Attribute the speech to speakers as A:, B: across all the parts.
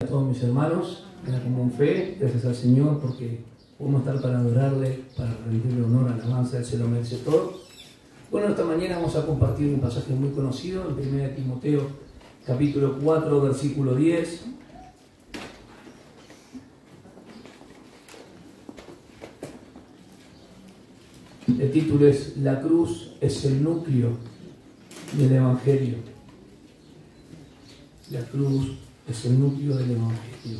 A: A todos mis hermanos en la común fe, gracias al Señor porque podemos estar para adorarle, para rendirle honor, alabanza, Él se lo merece todo. Bueno, esta mañana vamos a compartir un pasaje muy conocido en 1 Timoteo capítulo 4, versículo 10. El título es La cruz es el núcleo del Evangelio. La cruz es el núcleo del Evangelio.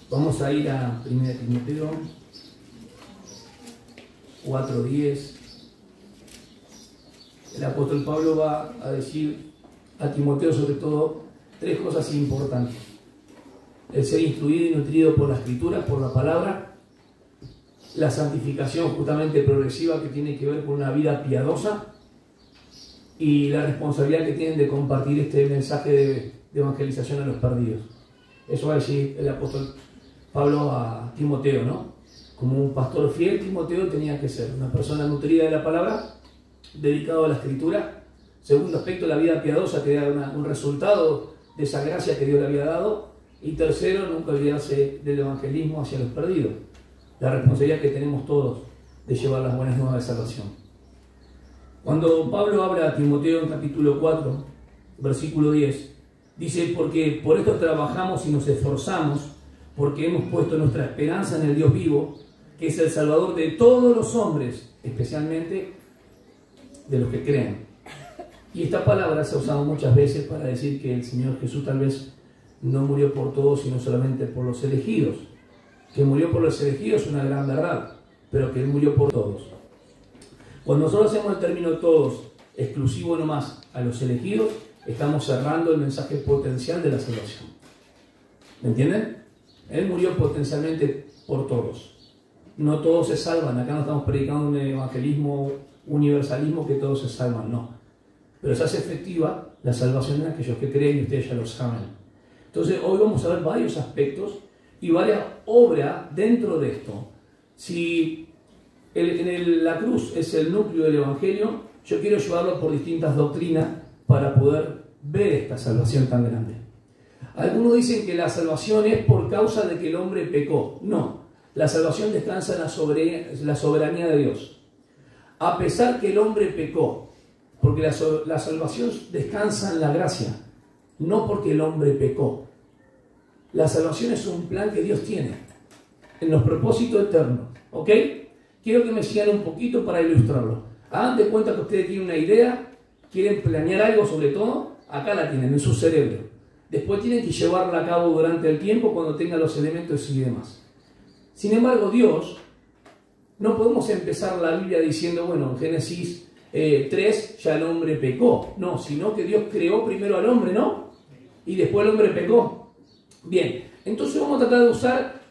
A: Vamos a ir a 1 Timoteo 4:10. El apóstol Pablo va a decir a Timoteo sobre todo tres cosas importantes: el ser instruido y nutrido por la Escritura, por la palabra; la santificación justamente progresiva que tiene que ver con una vida piadosa; y la responsabilidad que tienen de compartir este mensaje de evangelización a los perdidos. Eso va a decir el apóstol Pablo a Timoteo, ¿no? Como un pastor fiel, Timoteo tenía que ser una persona nutrida de la palabra, dedicado a la Escritura. Segundo aspecto, la vida piadosa, que da un resultado de esa gracia que Dios le había dado. Y tercero, nunca olvidarse del evangelismo hacia los perdidos, la responsabilidad que tenemos todos de llevar las buenas nuevas de salvación. Cuando Pablo habla a Timoteo en capítulo 4, versículo 10, dice: porque por esto trabajamos y nos esforzamos, porque hemos puesto nuestra esperanza en el Dios vivo, que es el Salvador de todos los hombres, especialmente de los que creen. Y esta palabra se ha usado muchas veces para decir que el Señor Jesús tal vez no murió por todos, sino solamente por los elegidos. Que murió por los elegidos es una gran verdad, pero que Él murió por todos. Cuando nosotros hacemos el término todos exclusivo nomás a los elegidos, estamos cerrando el mensaje potencial de la salvación. ¿Me entienden? Él murió potencialmente por todos. No todos se salvan. Acá no estamos predicando un evangelismo, universalismo, que todos se salvan, no. Pero se hace efectiva la salvación en aquellos que creen, y ustedes ya lo saben. Entonces hoy vamos a ver varios aspectos y varias obras dentro de esto. Si la cruz es el núcleo del Evangelio, yo quiero llevarlo por distintas doctrinas para poder ver esta salvación tan grande. Algunos dicen que la salvación es por causa de que el hombre pecó. No, la salvación descansa en la soberanía de Dios. A pesar que el hombre pecó, porque la salvación descansa en la gracia, no porque el hombre pecó. La salvación es un plan que Dios tiene en los propósitos eternos. ¿Ok? Quiero que me sigan un poquito para ilustrarlo. Hagan de cuenta que ustedes tienen una idea, quieren planear algo sobre todo, acá la tienen en su cerebro. Después tienen que llevarla a cabo durante el tiempo cuando tengan los elementos y demás. Sin embargo, Dios, no podemos empezar la Biblia diciendo, bueno, en Génesis 3 ya el hombre pecó. No, sino que Dios creó primero al hombre, ¿no? Y después el hombre pecó. Bien, entonces vamos a tratar de usar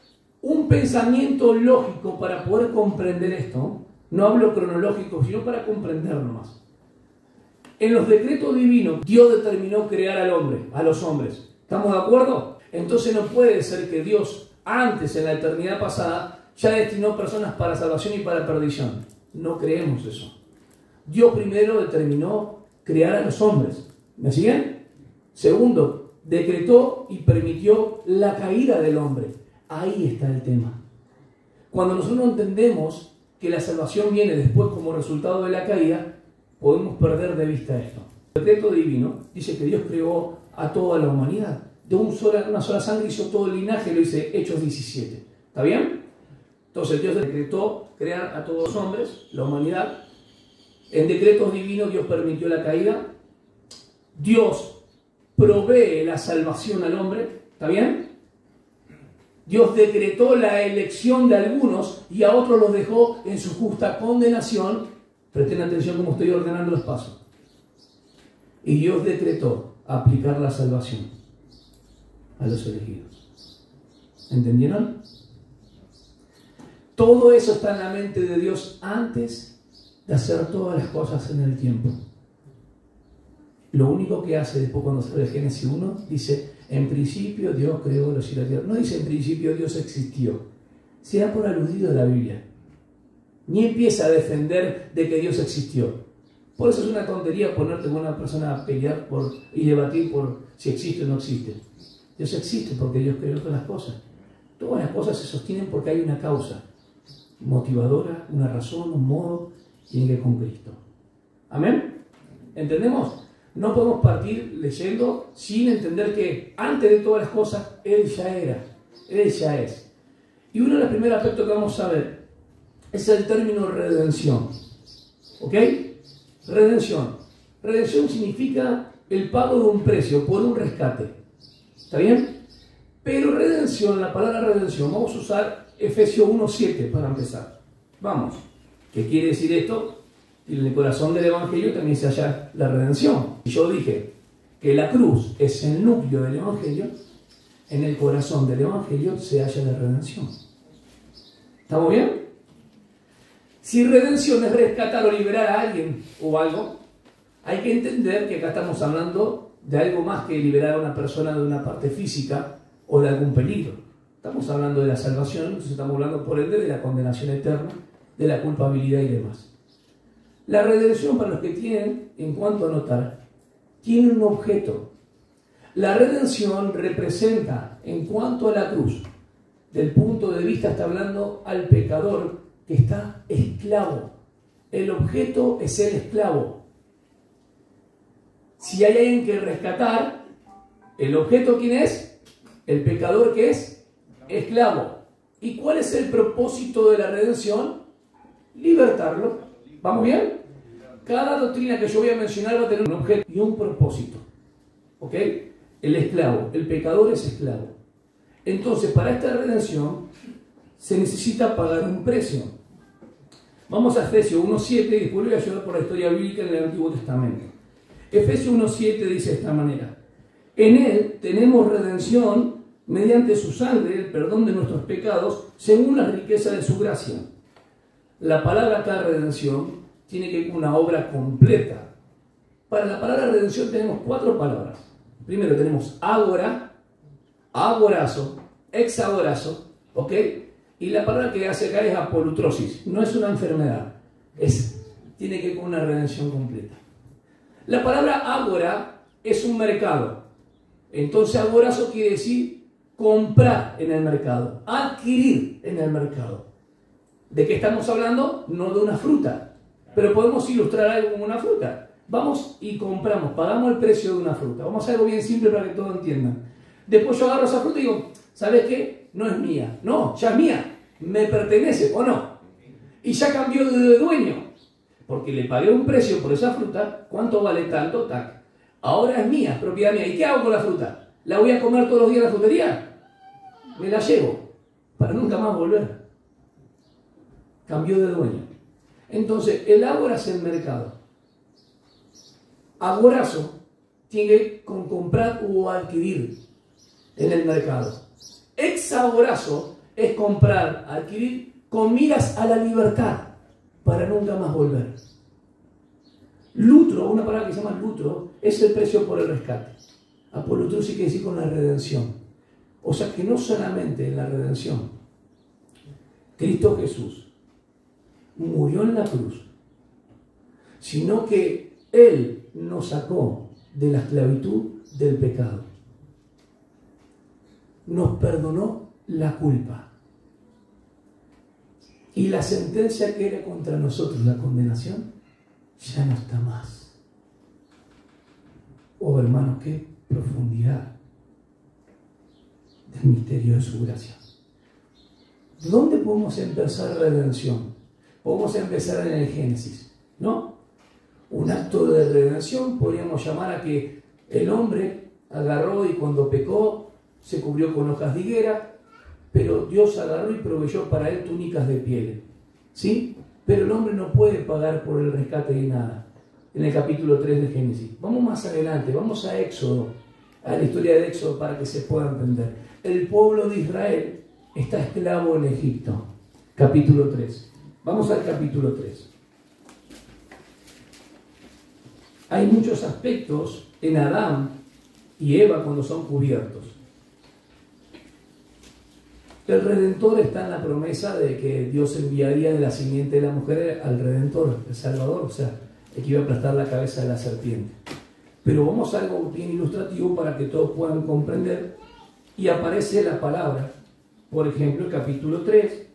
A: un pensamiento lógico para poder comprender esto. No hablo cronológico, sino para comprenderlo más. En los decretos divinos, Dios determinó crear al hombre, a los hombres. ¿Estamos de acuerdo? Entonces no puede ser que Dios, antes, en la eternidad pasada, ya destinó personas para salvación y para perdición. No creemos eso. Dios primero determinó crear a los hombres. ¿Me siguen? Segundo, decretó y permitió la caída del hombre. Ahí está el tema. Cuando nosotros entendemos que la salvación viene después como resultado de la caída, podemos perder de vista esto. El decreto divino dice que Dios creó a toda la humanidad. De una sola sangre hizo todo el linaje, lo dice Hechos 17. ¿Está bien? Entonces Dios decretó crear a todos los hombres, la humanidad. En decretos divinos Dios permitió la caída. Dios provee la salvación al hombre. ¿Está bien? Dios decretó la elección de algunos y a otros los dejó en su justa condenación. Presten atención cómo estoy ordenando los pasos. Y Dios decretó aplicar la salvación a los elegidos. ¿Entendieron? Todo eso está en la mente de Dios antes de hacer todas las cosas en el tiempo. Lo único que hace después cuando se ve Génesis 1, dice: en principio Dios creó los cielos y la tierra. No dice en principio Dios existió. Se da por aludido a la Biblia. Ni empieza a defender de que Dios existió. Por eso es una tontería ponerte con una persona a pelear y debatir por si existe o no existe. Dios existe porque Dios creó todas las cosas. Todas las cosas se sostienen porque hay una causa motivadora, una razón, un modo, tiene que ver con Cristo. ¿Amén? ¿Entendemos? No podemos partir leyendo sin entender que antes de todas las cosas Él ya era, Él ya es. Y uno de los primeros aspectos que vamos a ver es el término redención. ¿Ok? Redención. Redención significa el pago de un precio por un rescate. ¿Está bien? Pero redención, la palabra redención, vamos a usar Efesios 1:7 para empezar. Vamos. ¿Qué quiere decir esto? En el corazón del Evangelio también se halla la redención. Y yo dije que la cruz es el núcleo del Evangelio, en el corazón del Evangelio se halla la redención. ¿Estamos bien? Si redención es rescatar o liberar a alguien o algo, hay que entender que acá estamos hablando de algo más que liberar a una persona de una parte física o de algún peligro. Estamos hablando de la salvación, entonces estamos hablando por ende de la condenación eterna, de la culpabilidad y demás. La redención, para los que tienen en cuanto a notar, tiene un objeto. La redención representa, en cuanto a la cruz, del punto de vista, está hablando al pecador que está esclavo. El objeto es el esclavo. Si hay alguien que rescatar, ¿el objeto quién es? El pecador que es esclavo. ¿Y cuál es el propósito de la redención? Libertarlo. ¿Vamos bien? Cada doctrina que yo voy a mencionar va a tener un objeto y un propósito. ¿Ok? El esclavo, el pecador es esclavo. Entonces, para esta redención se necesita pagar un precio. Vamos a Efesios 1:7 y después voy a ayudar por la historia bíblica en el Antiguo Testamento. Efesios 1:7 dice de esta manera: en Él tenemos redención mediante su sangre, el perdón de nuestros pecados, según la riqueza de su gracia. La palabra acá, redención, tiene que ver con una obra completa. Para la palabra redención tenemos 4 palabras. Primero tenemos agora, agorazo, exagorazo, ¿ok? Y la palabra que hace acá es apolutrosis. No es una enfermedad, tiene que ver con una redención completa. La palabra agora es un mercado. Entonces agorazo quiere decir comprar en el mercado, adquirir en el mercado. ¿De qué estamos hablando? No de una fruta, pero podemos ilustrar algo como una fruta. Vamos y compramos, pagamos el precio de una fruta. Vamos a hacer algo bien simple para que todos entiendan. Después yo agarro esa fruta y digo, ¿sabes qué? No es mía. No, ya es mía. Me pertenece, ¿o no? Y ya cambió de dueño, porque le pagué un precio por esa fruta. ¿Cuánto vale tanto? Tac. Ahora es mía, propiedad mía. ¿Y qué hago con la fruta? ¿La voy a comer todos los días en la frutería? Me la llevo para nunca más volver. Cambió de dueño. Entonces, el agora es el mercado. Agorazo tiene que ver con comprar o adquirir en el mercado. Exagorazo es comprar, adquirir con miras a la libertad para nunca más volver. Lutro, una palabra que se llama lutro, es el precio por el rescate. Apolutro sí quiere decir con la redención. O sea que no solamente en la redención, Cristo Jesús murió en la cruz, sino que Él nos sacó de la esclavitud del pecado. Nos perdonó la culpa. Y la sentencia que era contra nosotros, la condenación, ya no está más. Oh hermanos, qué profundidad del misterio de su gracia. ¿Dónde podemos empezar redención? Podemos empezar en el Génesis, ¿no? Un acto de redención podríamos llamar a que el hombre agarró y cuando pecó se cubrió con hojas de higuera, pero Dios agarró y proveyó para él túnicas de piel, ¿sí? Pero el hombre no puede pagar por el rescate de nada. En el capítulo 3 de Génesis. Vamos más adelante, vamos a Éxodo, a la historia de Éxodo para que se pueda entender. El pueblo de Israel está esclavo en Egipto. Capítulo 3. Vamos al capítulo 3. Hay muchos aspectos en Adán y Eva cuando son cubiertos. El Redentor está en la promesa de que Dios enviaría de la simiente de la mujer al Redentor, el Salvador, o sea, el que iba a aplastar la cabeza de la serpiente. Pero vamos a algo bien ilustrativo para que todos puedan comprender y aparece la palabra. Por ejemplo, el capítulo 3.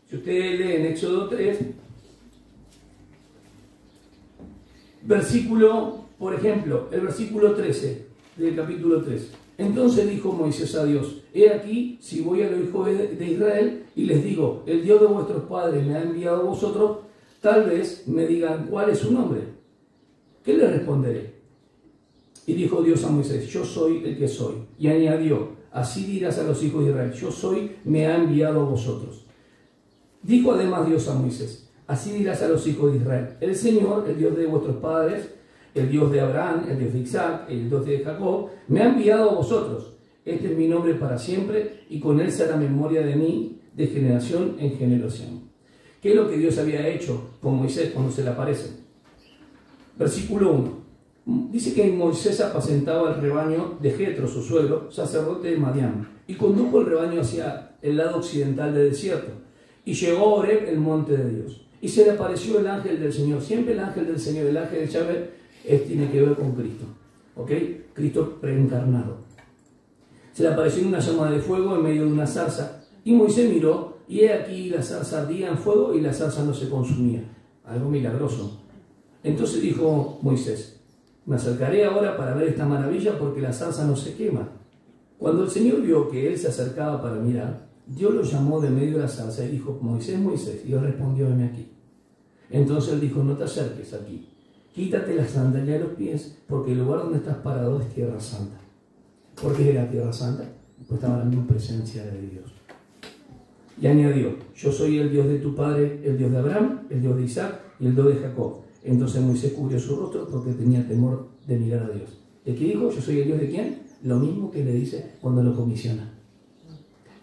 A: Si ustedes leen Éxodo 3, por ejemplo, el versículo 13 del capítulo 3. Entonces dijo Moisés a Dios: he aquí, si voy a los hijos de Israel y les digo, el Dios de vuestros padres me ha enviado a vosotros, tal vez me digan, ¿cuál es su nombre? ¿Qué le responderé? Y dijo Dios a Moisés: yo soy el que soy. Y añadió: así dirás a los hijos de Israel, yo soy, me ha enviado a vosotros. Dijo además Dios a Moisés: así dirás a los hijos de Israel, el Señor, el Dios de vuestros padres, el Dios de Abraham, el Dios de Isaac, el Dios de Jacob, me ha enviado a vosotros. Este es mi nombre para siempre, y con él se hará memoria de mí de generación en generación. ¿Qué es lo que Dios había hecho con Moisés cuando se le aparece? Versículo 1. Dice que Moisés apacentaba el rebaño de Jetro, su suegro, sacerdote de Madián, y condujo el rebaño hacia el lado occidental del desierto. Y llegó a Horeb, el monte de Dios. Y se le apareció el ángel del Señor. Siempre el ángel del Señor, el ángel de Yahvé, tiene que ver con Cristo. ¿Ok? Cristo preencarnado. Se le apareció en una llama de fuego en medio de una zarza. Y Moisés miró, y he aquí la zarza ardía en fuego y la zarza no se consumía. Algo milagroso. Entonces dijo Moisés: me acercaré ahora para ver esta maravilla, porque la zarza no se quema. Cuando el Señor vio que él se acercaba para mirar, Dios lo llamó de medio de la zarza y dijo: Moisés, Moisés. Y él respondió: heme aquí. Entonces él dijo: no te acerques aquí, quítate las sandalias de los pies, porque el lugar donde estás parado es tierra santa. ¿Por qué era tierra santa? Pues estaba en la misma presencia de Dios. Y añadió: yo soy el Dios de tu padre, el Dios de Abraham, el Dios de Isaac y el Dios de Jacob. Entonces Moisés cubrió su rostro porque tenía temor de mirar a Dios. ¿De qué dijo? ¿Yo soy el Dios de quién? Lo mismo que le dice cuando lo comisiona.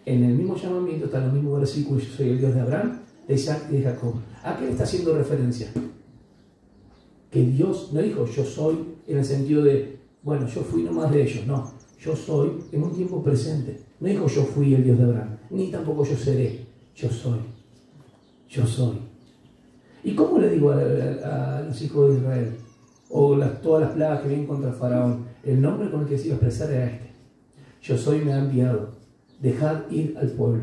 A: En el mismo llamamiento está el mismo versículo: yo soy el Dios de Abraham, de Isaac y de Jacob. ¿A qué le está haciendo referencia? Que Dios no dijo yo soy en el sentido de, bueno, yo fui nomás de ellos. No, yo soy en un tiempo presente. No dijo yo fui el Dios de Abraham, ni tampoco yo seré. Yo soy. Yo soy. ¿Y cómo le digo a los hijos de Israel? O todas las plagas que vienen contra Faraón. El nombre con el que se iba a expresar era este: yo soy, me ha enviado. Dejad ir al pueblo.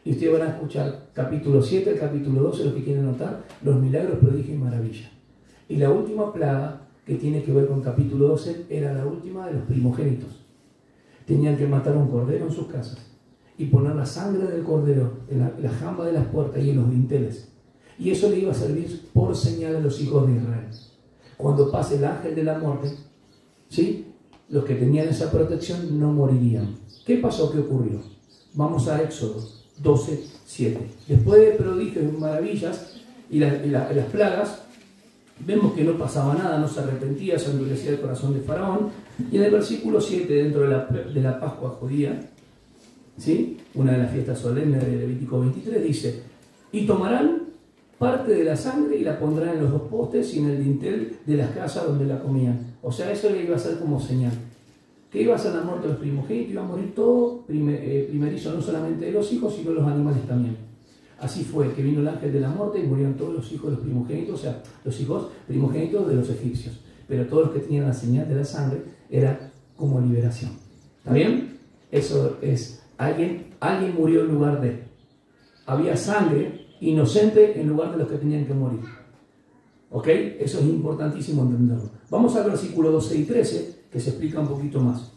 A: Y ustedes van a escuchar capítulo 7, el capítulo 12, los que quieren notar, los milagros, prodigios y maravillas. Y la última plaga, que tiene que ver con capítulo 12, era la última de los primogénitos. Tenían que matar un cordero en sus casas y poner la sangre del cordero en la jamba de las puertas y en los dinteles. Y eso le iba a servir por señal a los hijos de Israel. Cuando pase el ángel de la muerte, ¿sí?, los que tenían esa protección no morirían. ¿Qué pasó? ¿Qué ocurrió? Vamos a Éxodo 12, 7. Después de prodigios y maravillas y las plagas, vemos que no pasaba nada, no se arrepentía, se endurecía el corazón de Faraón. Y en el versículo 7, dentro de la Pascua judía, ¿sí?, una de las fiestas solemnes de Levítico 23, dice: y tomarán parte de la sangre y la pondrán en los dos postes y en el dintel de las casas donde la comían. O sea, eso le iba a ser como señal. Que iba a ser la muerte de los primogénitos, iba a morir todo primerizo, no solamente de los hijos, sino de los animales también. Así fue, que vino el ángel de la muerte y murieron todos los hijos de los primogénitos, o sea, los hijos primogénitos de los egipcios. Pero todos los que tenían la señal de la sangre era como liberación. ¿Está bien? Eso es, alguien murió en lugar de. Había sangre inocente en lugar de los que tenían que morir. ¿Ok? Eso es importantísimo entenderlo. Vamos al versículo 12 y 13, que se explica un poquito más.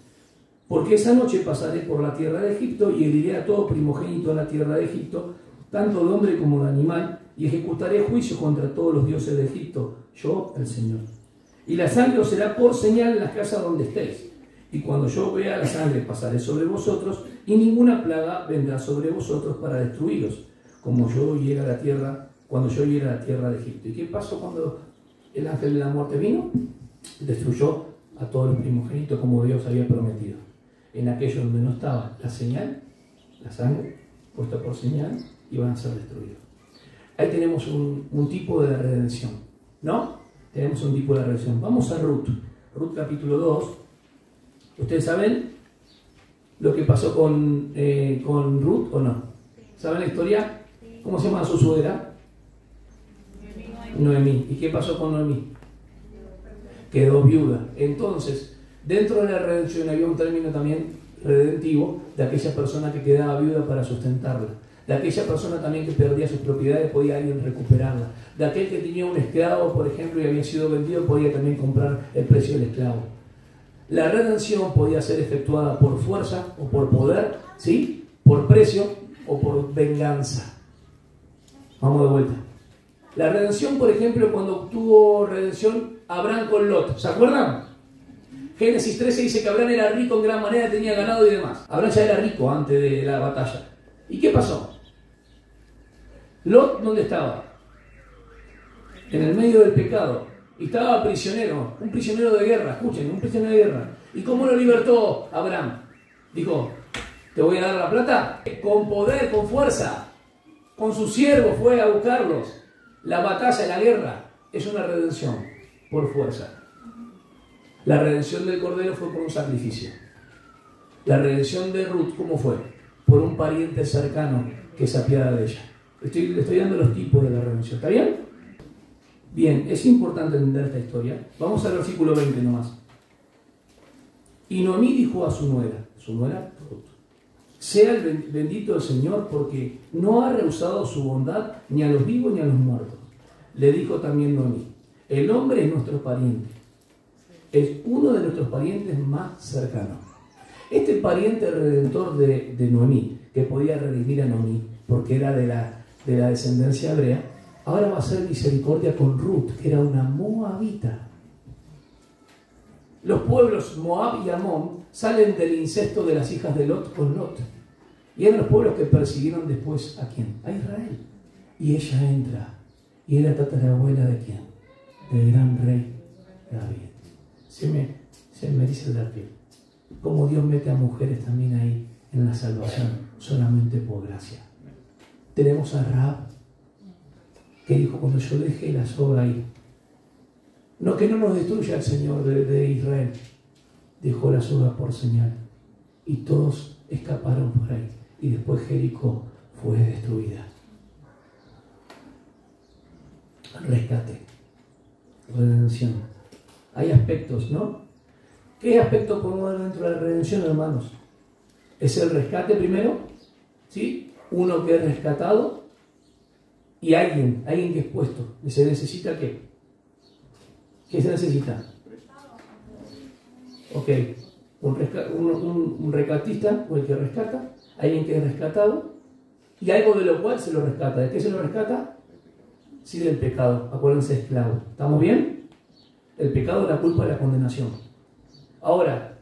A: Porque esa noche pasaré por la tierra de Egipto y heriré a todo primogénito en la tierra de Egipto, tanto de hombre como de animal, y ejecutaré juicio contra todos los dioses de Egipto, yo, el Señor. Y la sangre os será por señal en las casas donde estéis. Y cuando yo vea la sangre pasaré sobre vosotros, y ninguna plaga vendrá sobre vosotros para destruiros, como yo oyera la tierra, cuando yo oyera la tierra de Egipto. ¿Y qué pasó cuando el ángel de la muerte vino? Destruyó a todos los primogénitos como Dios había prometido. En aquellos donde no estaba la señal, la sangre, puesta por señal, iban a ser destruidos. Ahí tenemos un tipo de redención, ¿no? Tenemos un tipo de redención. Vamos a Ruth capítulo 2. ¿Ustedes saben lo que pasó con Ruth o no? ¿Saben la historia? ¿Cómo se llama su suegra? Noemí. ¿Y qué pasó con Noemí? Quedó viuda. Entonces, dentro de la redención había un término también redentivo de aquella persona que quedaba viuda para sustentarla, de aquella persona también que perdía sus propiedades, podía alguien recuperarla, de aquel que tenía un esclavo, por ejemplo, y había sido vendido, podía también comprar el precio del esclavo. La redención podía ser efectuada por fuerza o por poder, ¿sí? Por precio o por venganza. Vamos de vuelta. La redención, por ejemplo, cuando obtuvo redención Abraham con Lot, ¿se acuerdan? Génesis 13 dice que Abraham era rico en gran manera, tenía ganado y demás. Abraham ya era rico antes de la batalla. ¿Y qué pasó? Lot, ¿dónde estaba? En el medio del pecado. Y estaba prisionero, un prisionero de guerra, escuchen, un prisionero de guerra. ¿Y cómo lo libertó Abraham? Dijo, te voy a dar la plata con poder, con fuerza. Con su siervo fue a buscarlos. La batalla, la guerra, es una redención por fuerza. La redención del Cordero fue por un sacrificio. La redención de Ruth, ¿cómo fue? Por un pariente cercano que se apiada de ella. Le estoy dando los tipos de la redención. ¿Está bien? Bien, es importante entender esta historia. Vamos al versículo 20 nomás. Y Noemí dijo a su nuera Ruth, sea el bendito el Señor, porque no ha rehusado su bondad ni a los vivos ni a los muertos. Le dijo también Noemí, el hombre es nuestro pariente, es uno de nuestros parientes más cercanos. Este pariente redentor de Noemí, que podía redimir a Noemí, porque era de la descendencia hebrea, ahora va a hacer misericordia con Ruth, que era una moabita. Los pueblos Moab y Amón salen del incesto de las hijas de Lot con Lot. Y eran los pueblos que persiguieron después ¿a quién? A Israel. Y ella entra. Y era tatarabuela de quién? Del gran rey David. Se me dice la piel. Como Dios mete a mujeres también ahí en la salvación, solamente por gracia. Tenemos a Rahab, que dijo, cuando yo dejé la soga ahí, no que no nos destruya el Señor de Israel, dejó la soga por señal, y todos escaparon por ahí, y después Jericó fue destruida. Rescate, redención. Hay aspectos, ¿no? ¿Qué aspecto podemos ver dentro de la redención, hermanos? Es el rescate primero, ¿sí? Uno que es rescatado y alguien que es puesto. ¿Se necesita qué? ¿Qué se necesita? Ok, un rescatista o el que rescata, alguien que es rescatado y algo de lo cual se lo rescata. ¿De qué se lo rescata? Sí, del pecado. Acuérdense, esclavo. ¿Estamos bien? El pecado es la culpa de la condenación. Ahora,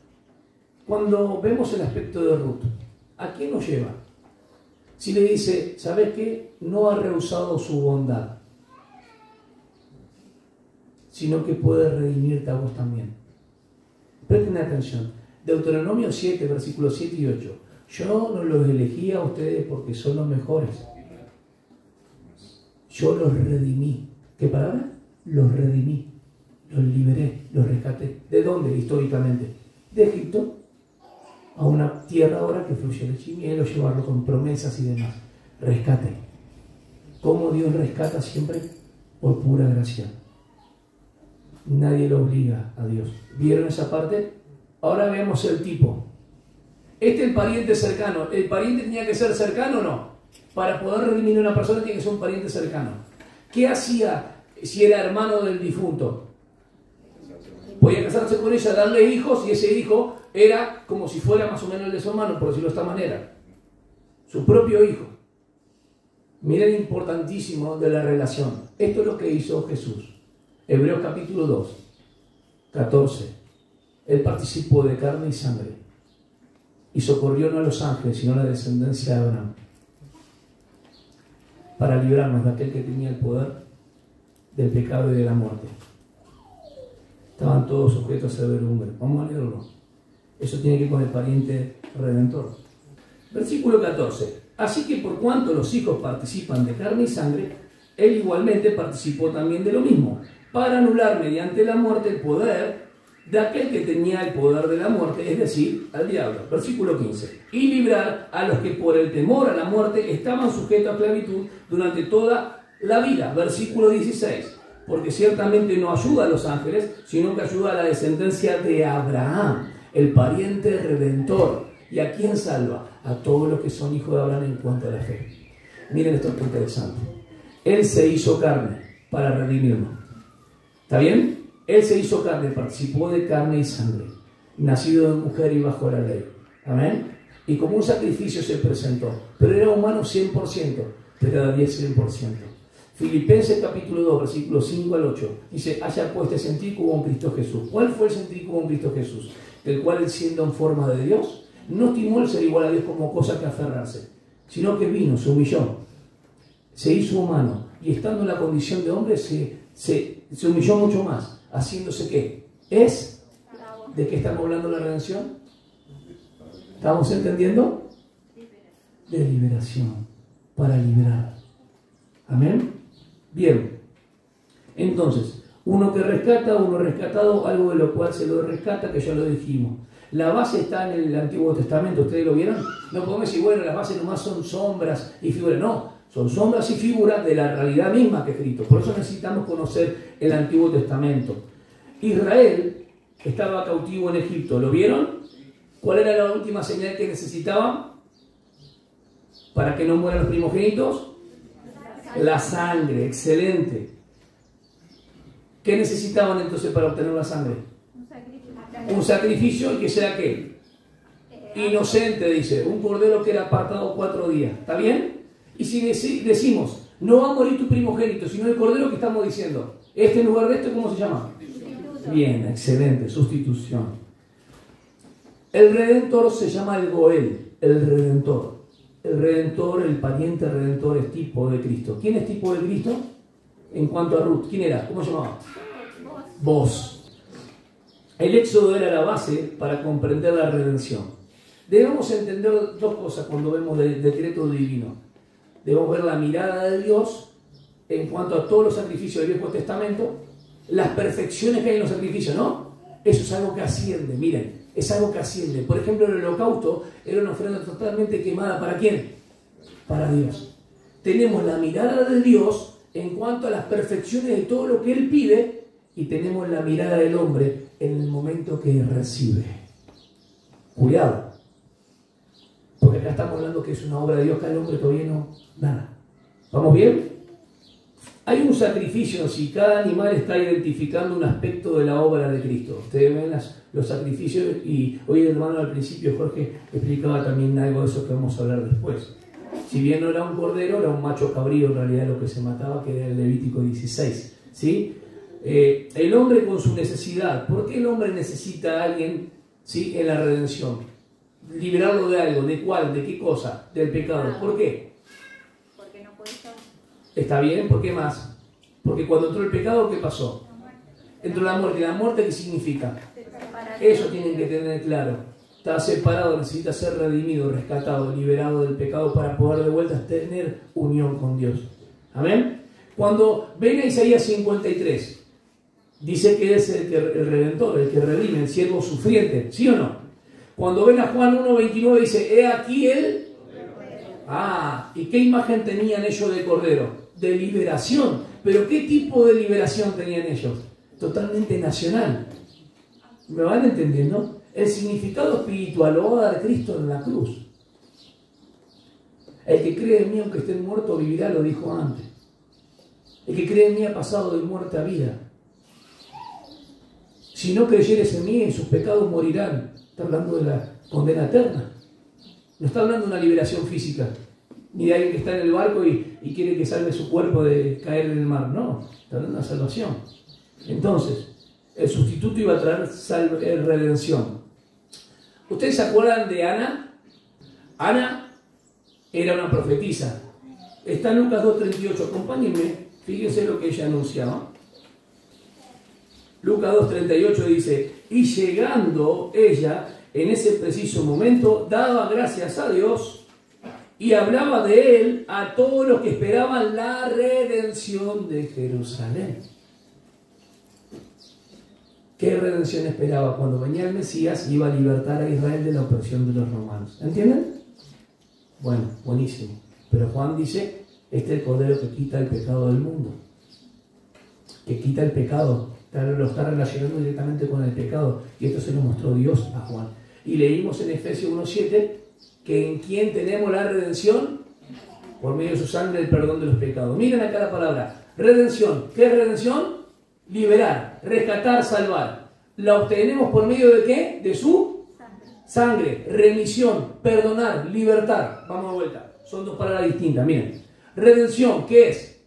A: cuando vemos el aspecto de Ruth, ¿a quién nos lleva? Si le dice, ¿sabes qué? No ha rehusado su bondad, sino que puede redimirte a vos también. Presten atención. Deuteronomio 7, versículos 7 y 8. Yo no los elegí a ustedes porque son los mejores. Yo los redimí. ¿Qué palabra? Los redimí. Los liberé, los rescaté. ¿De dónde históricamente? De Egipto a una tierra ahora que fluye leche y miel, o llevarlo con promesas y demás. Rescate. ¿Cómo Dios rescata siempre? Por pura gracia. Nadie lo obliga a Dios. ¿Vieron esa parte? Ahora veamos el tipo. Este es el pariente cercano. ¿El pariente tenía que ser cercano o no? Para poder redimir a una persona tiene que ser un pariente cercano. ¿Qué hacía si era hermano del difunto? Podía casarse con ella, darle hijos, y ese hijo era como si fuera más o menos el de su hermano, por decirlo de esta manera. Su propio hijo. Miren, importantísimo de la relación. Esto es lo que hizo Jesús. Hebreos capítulo 2, 14. Él participó de carne y sangre y socorrió no a los ángeles, sino a la descendencia de Abraham, para librarnos de aquel que tenía el poder del pecado y de la muerte. Estaban todos sujetos a servidumbre. Vamos a leerlo. Eso tiene que ver con el pariente redentor. Versículo 14. Así que por cuanto los hijos participan de carne y sangre, él igualmente participó también de lo mismo, para anular mediante la muerte el poder de aquel que tenía el poder de la muerte, es decir, al diablo. Versículo 15. Y librar a los que por el temor a la muerte estaban sujetos a esclavitud durante toda la vida. Versículo 16. Porque ciertamente no ayuda a los ángeles, sino que ayuda a la descendencia de Abraham, el pariente redentor. ¿Y a quién salva? A todos los que son hijos de Abraham en cuanto a la fe. Miren esto que es interesante. Él se hizo carne para redimirnos. ¿Está bien? Él se hizo carne, participó de carne y sangre, nacido de mujer y bajo la ley. Amén. Y como un sacrificio se presentó, pero era humano 100%, pero era 100%. Filipenses capítulo 2, versículos 5 al 8, dice: haya pues este sentir como en Cristo Jesús. ¿Cuál fue el sentir como en Cristo Jesús? El cual, él siendo en forma de Dios, no estimó el ser igual a Dios como cosa que aferrarse, sino que vino, se humilló, se hizo humano, y estando en la condición de hombre, se humilló mucho más, haciéndose ¿qué? ¿De qué estamos hablando la redención? ¿Estamos entendiendo? De liberación, para liberar. Amén. Bien. Entonces, uno que rescata, uno rescatado, algo de lo cual se lo rescata, que ya lo dijimos. La base está en el Antiguo Testamento, ¿ustedes lo vieron? No podemos decir, bueno, las bases nomás son sombras y figuras. No, son sombras y figuras de la realidad misma que es Cristo. Por eso necesitamos conocer el Antiguo Testamento. Israel estaba cautivo en Egipto, ¿lo vieron? ¿Cuál era la última señal que necesitaban para que no mueran los primogénitos? La sangre, excelente. ¿Qué necesitaban entonces para obtener la sangre? Un sacrificio, y que sea ¿qué? Inocente, dice. Un cordero que era apartado 4 días. ¿Está bien? Y si decimos, no va a morir tu primogénito, sino el cordero, que estamos diciendo, este en lugar de esto, ¿cómo se llama? Bien, excelente, sustitución. El Redentor se llama el Goel, el Redentor. El Redentor, el pariente Redentor, es tipo de Cristo. ¿Quién es tipo de Cristo? En cuanto a Ruth, ¿quién era? ¿Cómo se llamaba? Vos. El Éxodo era la base para comprender la redención. Debemos entender 2 cosas cuando vemos el decreto divino. Debemos ver la mirada de Dios en cuanto a todos los sacrificios del Viejo Testamento, las perfecciones que hay en los sacrificios, ¿no? Eso es algo que asciende, miren, es algo que asciende. Por ejemplo, el holocausto era una ofrenda totalmente quemada. ¿Para quién? Para Dios. Tenemos la mirada de Dios en cuanto a las perfecciones de todo lo que Él pide, y tenemos la mirada del hombre en el momento que recibe. Cuidado, porque acá estamos hablando que es una obra de Dios, que al hombre todavía no, nada. ¿Vamos bien? Hay un sacrificio, si cada animal está identificando un aspecto de la obra de Cristo. Ustedes ven los sacrificios, y hoy el hermano al principio, Jorge, explicaba también algo de eso que vamos a hablar después. Si bien no era un cordero, era un macho cabrío en realidad lo que se mataba, que era el Levítico 16. ¿Sí? El hombre con su necesidad. ¿Por qué el hombre necesita a alguien, ¿sí?, en la redención? Liberarlo de algo. ¿De cuál? ¿De qué cosa? Del pecado. ¿Por qué?
B: Porque no puede estar.
A: ¿Está bien? ¿Por qué más? Porque cuando entró el pecado, ¿qué pasó? Entró la muerte. ¿La muerte qué significa? Eso tienen que tener claro. Está separado, necesita ser redimido, rescatado, liberado del pecado para poder de vuelta tener unión con Dios. ¿Amén? Cuando ven a Isaías 53, dice que es el Redentor, el que redime, el siervo sufriente, ¿sí o no? Cuando ven a Juan 1:29, dice, he aquí él. ¿Y qué imagen tenían ellos de cordero? De liberación. ¿Pero qué tipo de liberación tenían ellos? Totalmente nacional. ¿Me van entendiendo? El significado espiritual lo va a dar Cristo en la cruz. El que cree en mí, aunque esté muerto, vivirá, lo dijo antes. El que cree en mí ha pasado de muerte a vida. Si no creyeres en mí, en sus pecados morirán. Está hablando de la condena eterna. No está hablando de una liberación física, ni de alguien que está en el barco y quiere que salve su cuerpo de caer en el mar. No, está hablando de una salvación. Entonces, el sustituto iba a traer redención. ¿Ustedes se acuerdan de Ana? Ana era una profetisa. Está en Lucas 2:38. Acompáñenme, fíjense lo que ella anunciaba. Lucas 2:38 dice, y llegando ella en ese preciso momento, daba gracias a Dios y hablaba de él a todos los que esperaban la redención de Jerusalén. ¿Qué redención esperaba? Cuando venía el Mesías, iba a libertar a Israel de la opresión de los romanos. ¿Entienden? Bueno, buenísimo. Pero Juan dice, este es el cordero que quita el pecado del mundo. Que quita el pecado. Lo está relacionando directamente con el pecado. Y esto se lo mostró Dios a Juan. Y leímos en Efesios 1:7 que en quien tenemos la redención por medio de su sangre, el perdón de los pecados. Miren acá la palabra, redención. ¿Qué es redención? Liberar, rescatar, salvar. ¿La obtenemos por medio de qué? De su sangre. Remisión, perdonar, libertad. Vamos de vuelta. Son dos palabras distintas. Miren. Redención, ¿qué es?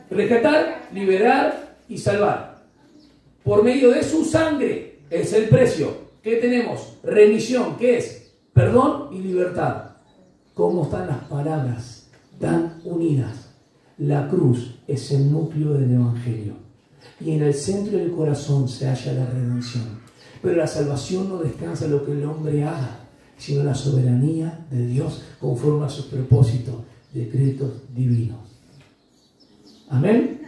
A: Rescatar, liberar y salvar. Por medio de su sangre. Es el precio. ¿Qué tenemos? Remisión, ¿qué es? Perdón y libertad. ¿Cómo están las palabras tan unidas? La cruz es el núcleo del Evangelio. Y en el centro del corazón se halla la redención. Pero la salvación no descansa en lo que el hombre haga, sino en la soberanía de Dios conforme a sus propósitos, decretos divinos. Amén.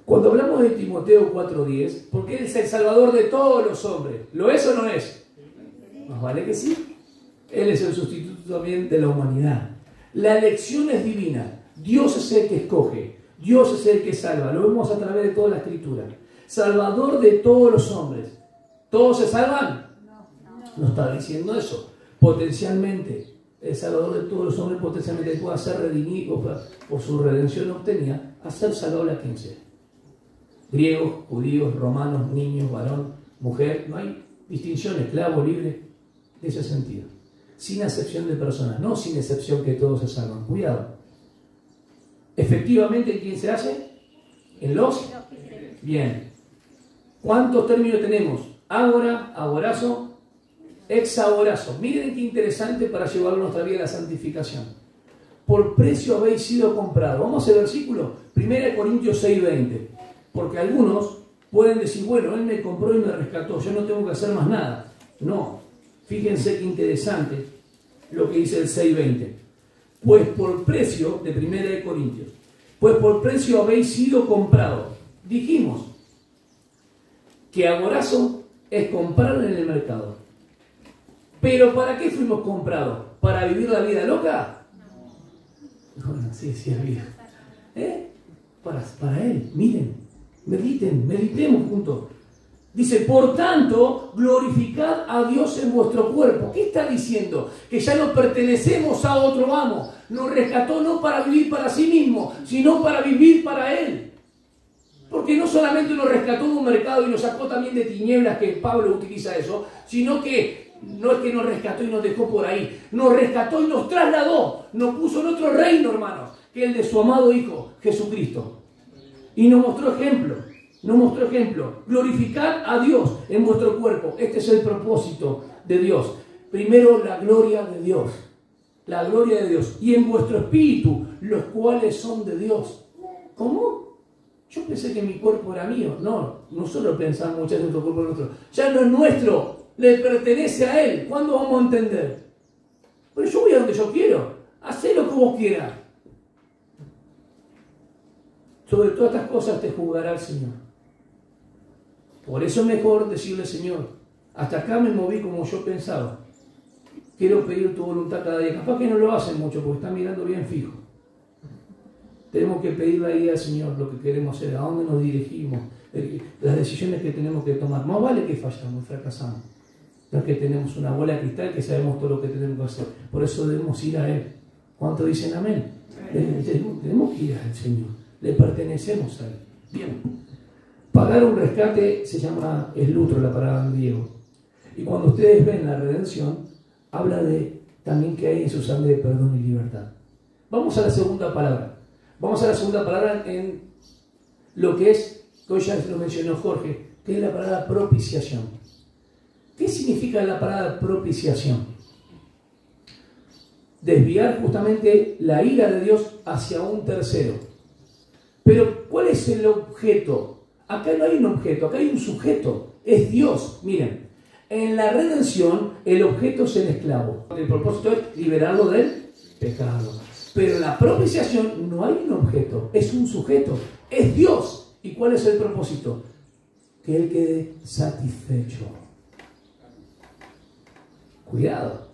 A: Cuando hablamos de Timoteo 4:10, porque Él es el Salvador de todos los hombres, ¿lo es o no es? Más vale que sí. Él es el sustituto también de la humanidad. La elección es divina. Dios es el que escoge. Dios es el que salva. Lo vemos a través de toda la Escritura. Salvador de todos los hombres. ¿Todos se salvan? No está diciendo eso. Potencialmente, el Salvador de todos los hombres potencialmente puede ser redimido por su redención obtenida, a ser salvador a quien sea. Griegos, judíos, romanos, niños, varón, mujer. No hay distinción, esclavo, libre, de ese sentido. Sin acepción de personas, no sin excepción que todos se salvan. Cuidado. Efectivamente, ¿quién se hace? En los. Bien. ¿Cuántos términos tenemos? Ágora, agorazo, exagorazo. Miren qué interesante para llevar nuestra vida a la santificación. Por precio habéis sido comprados. Vamos al versículo 1 Corintios 6:20. Porque algunos pueden decir, bueno, Él me compró y me rescató, yo no tengo que hacer más nada. No. Fíjense qué interesante lo que dice el 6:20. Pues por precio, de 1 Corintios, pues por precio habéis sido comprados. Dijimos que agorazo es comprar en el mercado. ¿Pero para qué fuimos comprados? ¿Para vivir la vida loca? Bueno, sí, es vida. Para Él, miren, meditemos juntos. Dice, por tanto, glorificad a Dios en vuestro cuerpo. ¿Qué está diciendo? Que ya no pertenecemos a otro amo. Nos rescató no para vivir para sí mismo, sino para vivir para Él. Porque no solamente nos rescató de un mercado y nos sacó también de tinieblas, que Pablo utiliza eso, sino que no es que nos rescató y nos dejó por ahí. Nos rescató y nos trasladó. Nos puso en otro reino, hermanos, que es el de su amado Hijo, Jesucristo. Y nos mostró ejemplo. Glorificad a Dios en vuestro cuerpo. Este es el propósito de Dios. Primero, la gloria de Dios. La gloria de Dios. Y en vuestro espíritu, los cuales son de Dios. ¿Cómo? Yo pensé que mi cuerpo era mío. No, nosotros pensamos muchas veces que nuestro cuerpo es nuestro. Ya no es nuestro, le pertenece a Él. ¿Cuándo vamos a entender? Pero yo voy a donde yo quiero. Hacé lo que vos quieras. Sobre todas estas cosas te juzgará el Señor. Por eso es mejor decirle, Señor, hasta acá me moví como yo pensaba. Quiero pedir tu voluntad cada día. Capaz que no lo hacen mucho porque están mirando bien fijo. Tenemos que pedirle ahí al Señor lo que queremos hacer, a dónde nos dirigimos, las decisiones que tenemos que tomar. Más vale que fallamos, fracasamos. No es que tenemos una bola de cristal que sabemos todo lo que tenemos que hacer. Por eso debemos ir a Él. ¿Cuánto dicen amén? Tenemos que ir al Señor. Le pertenecemos a Él. Bien. Pagar un rescate se llama el lutro, la palabra en griego. Y cuando ustedes ven la redención, habla de también que hay en su sangre de perdón y libertad. Vamos a la segunda palabra. Vamos a la segunda palabra en lo que es, que hoy ya lo mencionó Jorge, que es la palabra propiciación. ¿Qué significa la palabra propiciación? Desviar justamente la ira de Dios hacia un tercero. Pero, ¿cuál es el objeto? Acá no hay un objeto, acá hay un sujeto. Es Dios. Miren, en la redención el objeto es el esclavo. El propósito es liberarlo del pecado. Pero en la propiciación no hay un objeto, es un sujeto. Es Dios. ¿Y cuál es el propósito? Que Él quede satisfecho. Cuidado.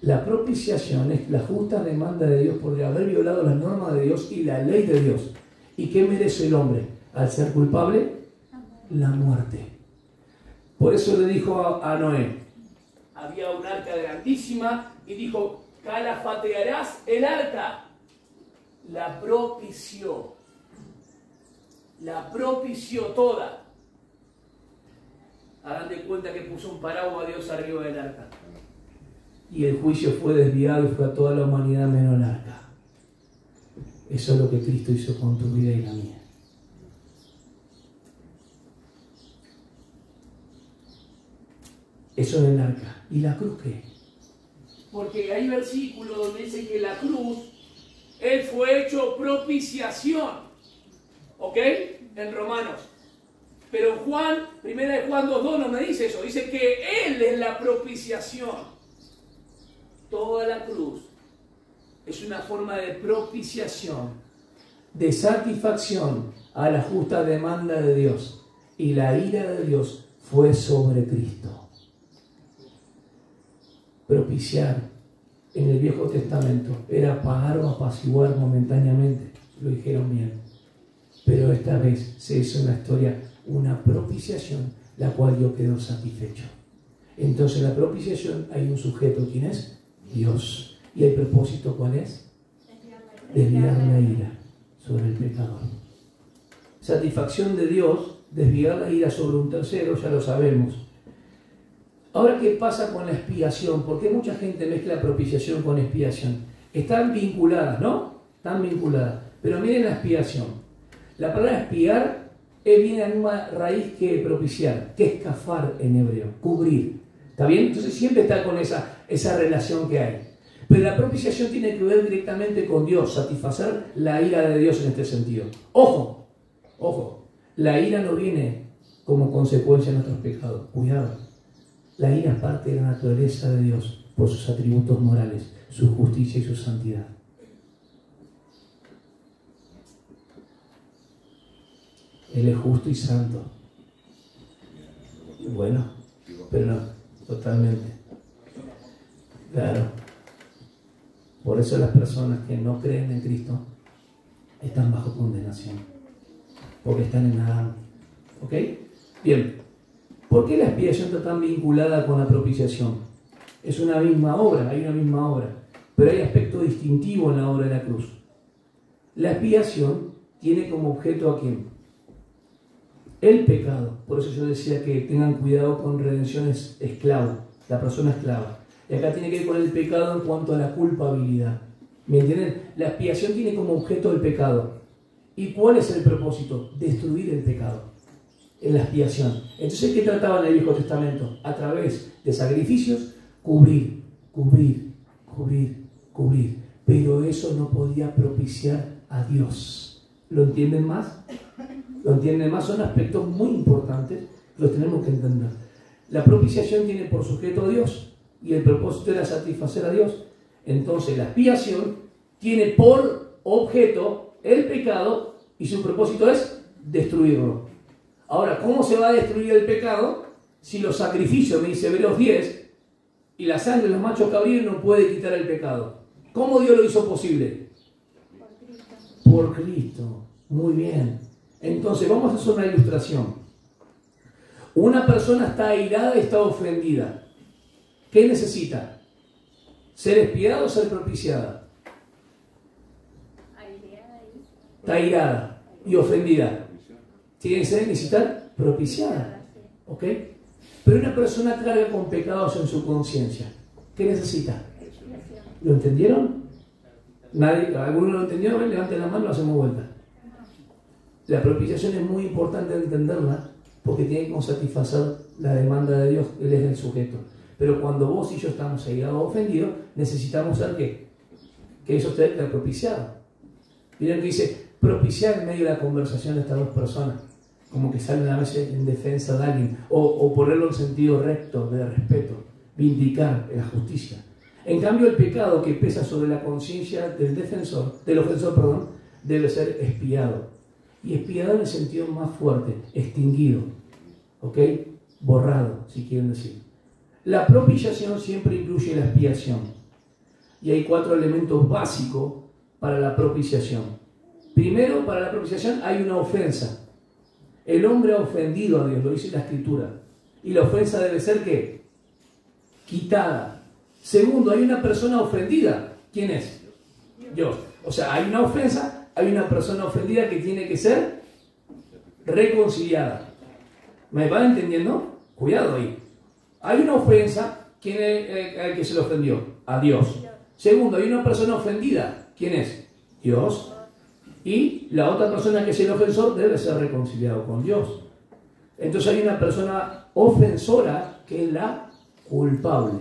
A: La propiciación es la justa demanda de Dios por haber violado las normas de Dios y la ley de Dios. ¿Y qué merece el hombre? Al ser culpable, la muerte. Por eso le dijo a Noé, había un arca grandísima y dijo, calafatearás el arca. La propició toda. Hagan de cuenta que puso un paraguas a Dios arriba del arca. Y el juicio fue desviado y fue a toda la humanidad menos el arca. Eso es lo que Cristo hizo con tu vida y la mía. Eso es el arca. ¿Y la cruz qué? Porque hay versículos donde dice que la cruz, Él fue hecho propiciación. ¿Ok? En Romanos. Pero Juan, 1 Juan 2.2 no me dice eso. Dice que Él es la propiciación. Toda la cruz es una forma de propiciación, de satisfacción a la justa demanda de Dios. Y la ira de Dios fue sobre Cristo. Propiciar en el Viejo Testamento era pagar o apaciguar momentáneamente. Lo dijeron bien. Pero esta vez se hizo en la historia una propiciación, la cual Dios quedó satisfecho. Entonces, la propiciación hay un sujeto. ¿Quién es? Dios. ¿Y el propósito cuál es? Desviar la ira sobre el pecador. Satisfacción de Dios, desviar la ira sobre un tercero, ya lo sabemos. Ahora, ¿qué pasa con la expiación? Porque mucha gente mezcla propiciación con expiación. Están vinculadas, ¿no? Están vinculadas. Pero miren la expiación. La palabra expiar viene de la misma raíz que propiciar, que es kafar en hebreo, cubrir. ¿Está bien? Entonces siempre está con esa relación que hay. Pero la propiciación tiene que ver directamente con Dios, satisfacer la ira de Dios en este sentido. Ojo, ojo, la ira no viene como consecuencia de nuestros pecados. Cuidado. La ira es parte de la naturaleza de Dios por sus atributos morales, su justicia y su santidad. Él es justo y santo. Bueno, pero no, totalmente. Claro. Por eso las personas que no creen en Cristo están bajo condenación. Porque están en Adán. ¿Ok? Bien. ¿Por qué la expiación está tan vinculada con la propiciación? Es una misma obra, hay una misma obra. Pero hay aspecto distintivo en la obra de la cruz. La expiación tiene como objeto ¿a quién? El pecado. Por eso yo decía que tengan cuidado con redenciones esclavo, la persona esclava. Y acá tiene que ver con el pecado en cuanto a la culpabilidad. ¿Me entienden? La expiación tiene como objeto el pecado. ¿Y cuál es el propósito? Destruir el pecado en la expiación. Entonces, ¿qué trataba en el Viejo Testamento? A través de sacrificios, cubrir. Pero eso no podía propiciar a Dios. ¿Lo entienden más? ¿Lo entienden más? Son aspectos muy importantes, los tenemos que entender. La propiciación tiene por sujeto a Dios y el propósito era satisfacer a Dios. Entonces la expiación tiene por objeto el pecado y su propósito es destruirlo. Ahora, ¿cómo se va a destruir el pecado si los sacrificios, me dice Hebreos 10, y la sangre de los machos cabríos no puede quitar el pecado? ¿Cómo Dios lo hizo posible? Por Cristo. Muy bien. Entonces, vamos a hacer una ilustración. Una persona está airada y está ofendida. ¿Qué necesita? ¿Ser expiada o ser propiciada? Está airada y ofendida. Tiene que necesitar propiciada. ¿Ok? Pero una persona carga con pecados en su conciencia. ¿Qué necesita? ¿Lo entendieron? ¿Nadie? ¿Alguno lo entendió? Levanten la mano, lo hacemos vuelta. La propiciación es muy importante entenderla porque tiene que satisfacer la demanda de Dios. Él es el sujeto. Pero cuando vos y yo estamos airados o ofendidos, necesitamos saber qué. Que eso esté propiciado. Miren que dice propiciar en medio de la conversación de estas dos personas. Como que salen a veces en defensa de alguien. O ponerlo en sentido recto, de respeto. Vindicar la justicia. En cambio, el pecado que pesa sobre la conciencia del ofensor, debe ser expiado. Y expiado en el sentido más fuerte, extinguido. ¿Ok? Borrado, si quieren decir. La propiciación siempre incluye la expiación. Y hay 4 elementos básicos para la propiciación. Primero, para la propiciación hay una ofensa. El hombre ha ofendido a Dios, lo dice la Escritura. Y la ofensa debe ser, ¿qué? Quitada. Segundo, hay una persona ofendida. ¿Quién es? Dios. O sea, hay una ofensa, hay una persona ofendida que tiene que ser reconciliada. ¿Me van entendiendo? Cuidado ahí. Hay una ofensa, ¿quién es el que se le ofendió? A Dios. Segundo, hay una persona ofendida. ¿Quién es? Dios. Y la otra persona que es el ofensor debe ser reconciliado con Dios. Entonces hay una persona ofensora que es la culpable.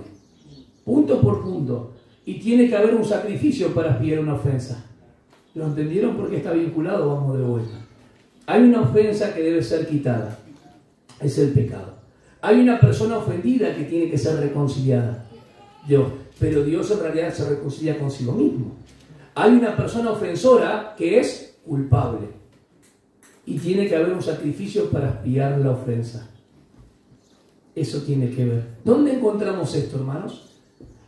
A: Punto por punto. Y tiene que haber un sacrificio para expiar una ofensa. ¿Lo entendieron? Porque está vinculado, vamos de vuelta. Hay una ofensa que debe ser quitada. Es el pecado. Hay una persona ofendida que tiene que ser reconciliada. Dios. Pero Dios en realidad se reconcilia consigo mismo. Hay una persona ofensora que es culpable. Y tiene que haber un sacrificio para expiar la ofensa. Eso tiene que ver. ¿Dónde encontramos esto, hermanos?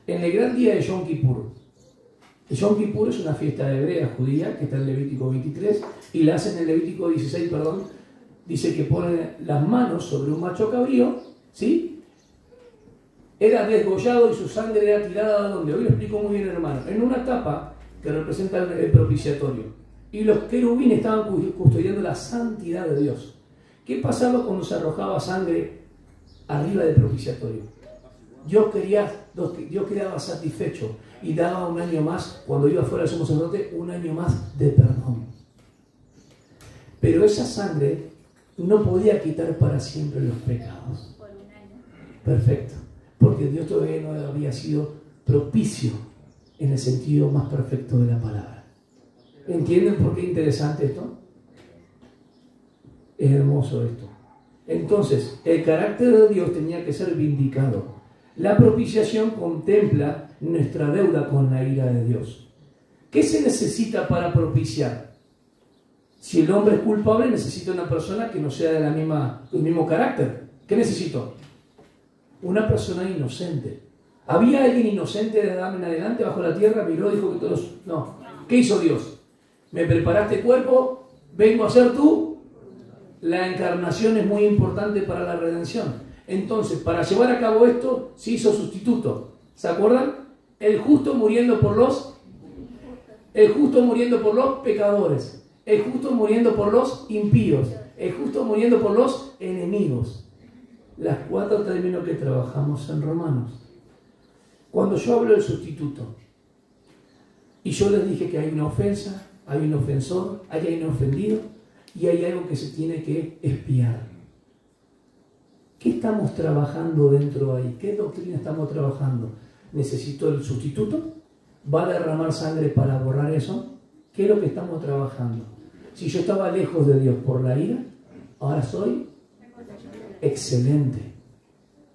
A: En el gran día de Yom Kippur. Yom Kippur es una fiesta hebrea judía que está en Levítico 23 y la hacen en Levítico 16, perdón. Dice que ponen las manos sobre un macho cabrío, ¿sí? Era desgollado y su sangre era tirada donde. Hoy lo explico muy bien, hermano. En una tapa que representa el propiciatorio. Y los querubines estaban custodiando la santidad de Dios. ¿Qué pasaba cuando se arrojaba sangre arriba del propiciatorio? Dios quedaba satisfecho y daba un año más, cuando iba fuera del sumo sacerdote, un año más de perdón. Pero esa sangre no podía quitar para siempre los pecados.
B: Por un año.
A: Perfecto. Porque Dios todavía no había sido propicio en el sentido más perfecto de la palabra. ¿Entienden por qué es interesante esto? Es hermoso esto. Entonces, el carácter de Dios tenía que ser vindicado. La propiciación contempla nuestra deuda con la ira de Dios. ¿Qué se necesita para propiciar? Si el hombre es culpable, necesita una persona que no sea del mismo carácter. ¿Qué necesito? Una persona inocente. ¿Había alguien inocente de Adán en adelante bajo la tierra? Miró, dijo que todos... No. ¿Qué hizo Dios? Me preparaste cuerpo, vengo a ser tú. La encarnación es muy importante para la redención. Entonces, para llevar a cabo esto, se hizo sustituto. ¿Se acuerdan? El justo muriendo por los pecadores. El justo muriendo por los impíos. El justo muriendo por los enemigos. Las 4 términos que trabajamos en Romanos. Cuando yo hablo del sustituto, y yo les dije que hay una ofensa, hay un ofensor, hay un ofendido, y hay algo que se tiene que expiar. ¿Qué estamos trabajando dentro ahí? ¿Qué doctrina estamos trabajando? ¿Necesito el sustituto? ¿Va a derramar sangre para borrar eso? ¿Qué es lo que estamos trabajando? Si yo estaba lejos de Dios por la ira, ahora soy excelente.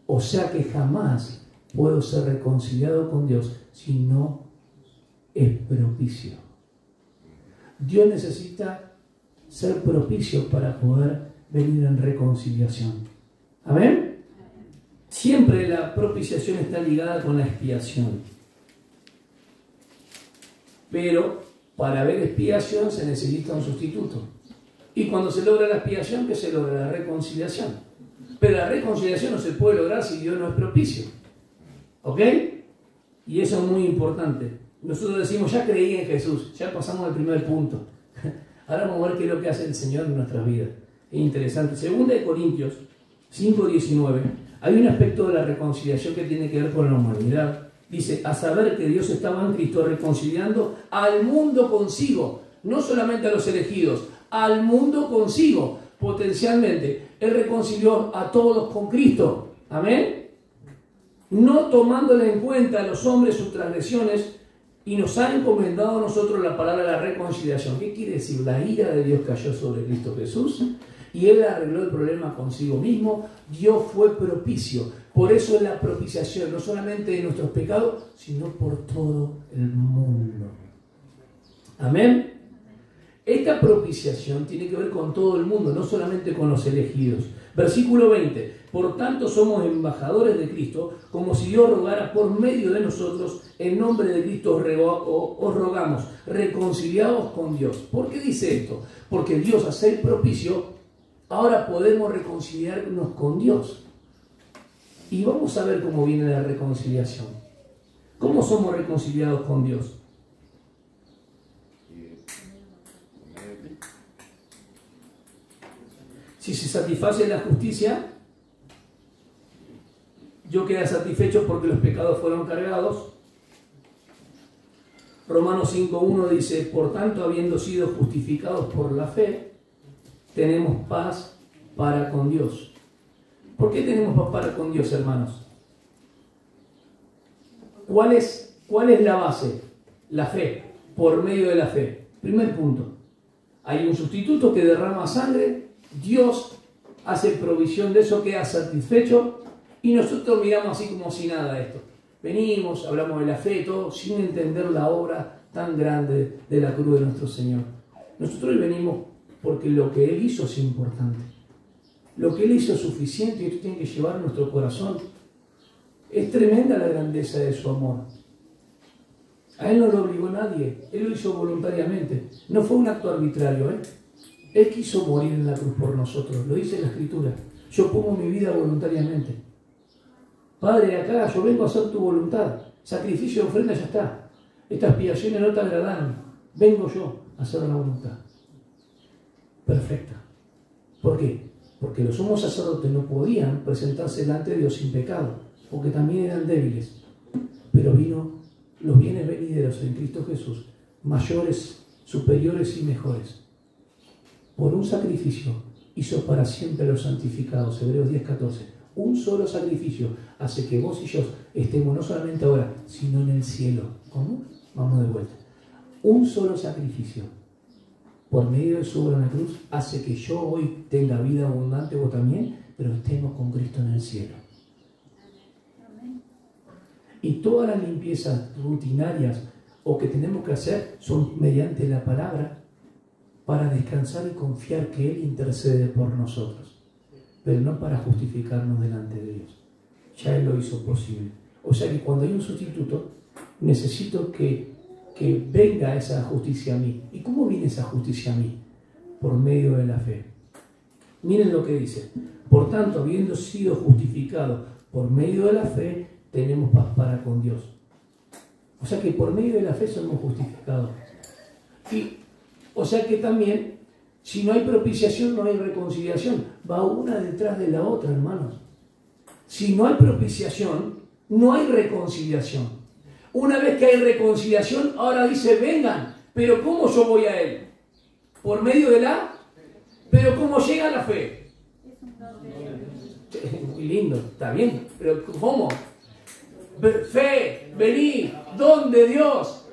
A: O sea que jamás puedo ser reconciliado con Dios si no es propicio. Dios necesita ser propicio para poder venir en reconciliación. ¿Amén? Siempre la propiciación está ligada con la expiación. Pero para haber expiación se necesita un sustituto. Y cuando se logra la expiación, ¿qué se logra? La reconciliación. Pero la reconciliación no se puede lograr si Dios no es propicio. ¿Ok? Y eso es muy importante. Nosotros decimos, ya creí en Jesús, ya pasamos al primer punto. Ahora vamos a ver qué es lo que hace el Señor en nuestras vidas. Es interesante. 2 Corintios 5:19, hay un aspecto de la reconciliación que tiene que ver con la humanidad. Dice, a saber que Dios estaba en Cristo reconciliando al mundo consigo, no solamente a los elegidos, al mundo consigo, potencialmente. Él reconcilió a todos con Cristo. Amén. No tomándole en cuenta a los hombres sus transgresiones, y nos ha encomendado a nosotros la palabra de la reconciliación. ¿Qué quiere decir? La ira de Dios cayó sobre Cristo Jesús y Él arregló el problema consigo mismo. Dios fue propicio. Por eso es la propiciación, no solamente de nuestros pecados, sino por todo el mundo. Amén. Esta propiciación tiene que ver con todo el mundo, no solamente con los elegidos. Versículo 20. Por tanto somos embajadores de Cristo, como si Dios rogara por medio de nosotros. En nombre de Cristo os rogamos, reconciliados con Dios. ¿Por qué dice esto? Porque Dios, al ser propicio, ahora podemos reconciliarnos con Dios. Y vamos a ver cómo viene la reconciliación. ¿Cómo somos reconciliados con Dios? Si se satisface la justicia, yo quedé satisfecho porque los pecados fueron cargados. Romanos 5.1 dice, por tanto, habiendo sido justificados por la fe, tenemos paz para con Dios. ¿Por qué tenemos paz para con Dios, hermanos? ¿Cuál es la base? La fe, por medio de la fe. Primer punto. Hay un sustituto que derrama sangre, Dios hace provisión de eso, queda satisfecho, y nosotros miramos así como si nada esto. Venimos, hablamos de la fe, todo, sin entender la obra tan grande de la cruz de nuestro Señor. Nosotros venimos porque lo que Él hizo es importante. Lo que Él hizo es suficiente y esto tiene que llevar nuestro corazón. Es tremenda la grandeza de su amor. A Él no lo obligó nadie, Él lo hizo voluntariamente. No fue un acto arbitrario, ¿eh? Él quiso morir en la cruz por nosotros, lo dice la Escritura. Yo pongo mi vida voluntariamente. Padre, acá yo vengo a hacer tu voluntad. Sacrificio de ofrenda, ya está. Estas expiaciones no te agradaron. Vengo yo a hacer la voluntad. Perfecta. ¿Por qué? Porque los sumos sacerdotes no podían presentarse delante de Dios sin pecado, porque también eran débiles. Pero vino los bienes venideros en Cristo Jesús, mayores, superiores y mejores. Por un sacrificio hizo para siempre los santificados. Hebreos 10:14. Un solo sacrificio hace que vos y yo estemos no solamente ahora, sino en el cielo. ¿Cómo? Vamos de vuelta. Un solo sacrificio, por medio de su obra en la cruz, hace que yo hoy tenga vida abundante, vos también, pero estemos con Cristo en el cielo. Y todas las limpiezas rutinarias o que tenemos que hacer son mediante la palabra, para descansar y confiar que Él intercede por nosotros, pero no para justificarnos delante de Dios. Ya Él lo hizo posible. O sea que cuando hay un sustituto, necesito que venga esa justicia a mí. ¿Y cómo viene esa justicia a mí? Por medio de la fe. Miren lo que dice. Por tanto, habiendo sido justificados por medio de la fe, tenemos paz para con Dios. O sea que por medio de la fe somos justificados. O sea que también, si no hay propiciación, no hay reconciliación. Va una detrás de la otra, hermanos. Si no hay propiciación, no hay reconciliación. Una vez que hay reconciliación, ahora dice, vengan. Pero ¿cómo yo voy a Él? Por medio de la... Pero ¿cómo llega la fe? Muy lindo, está bien. Pero ¿cómo? Fe, venid, don de Dios.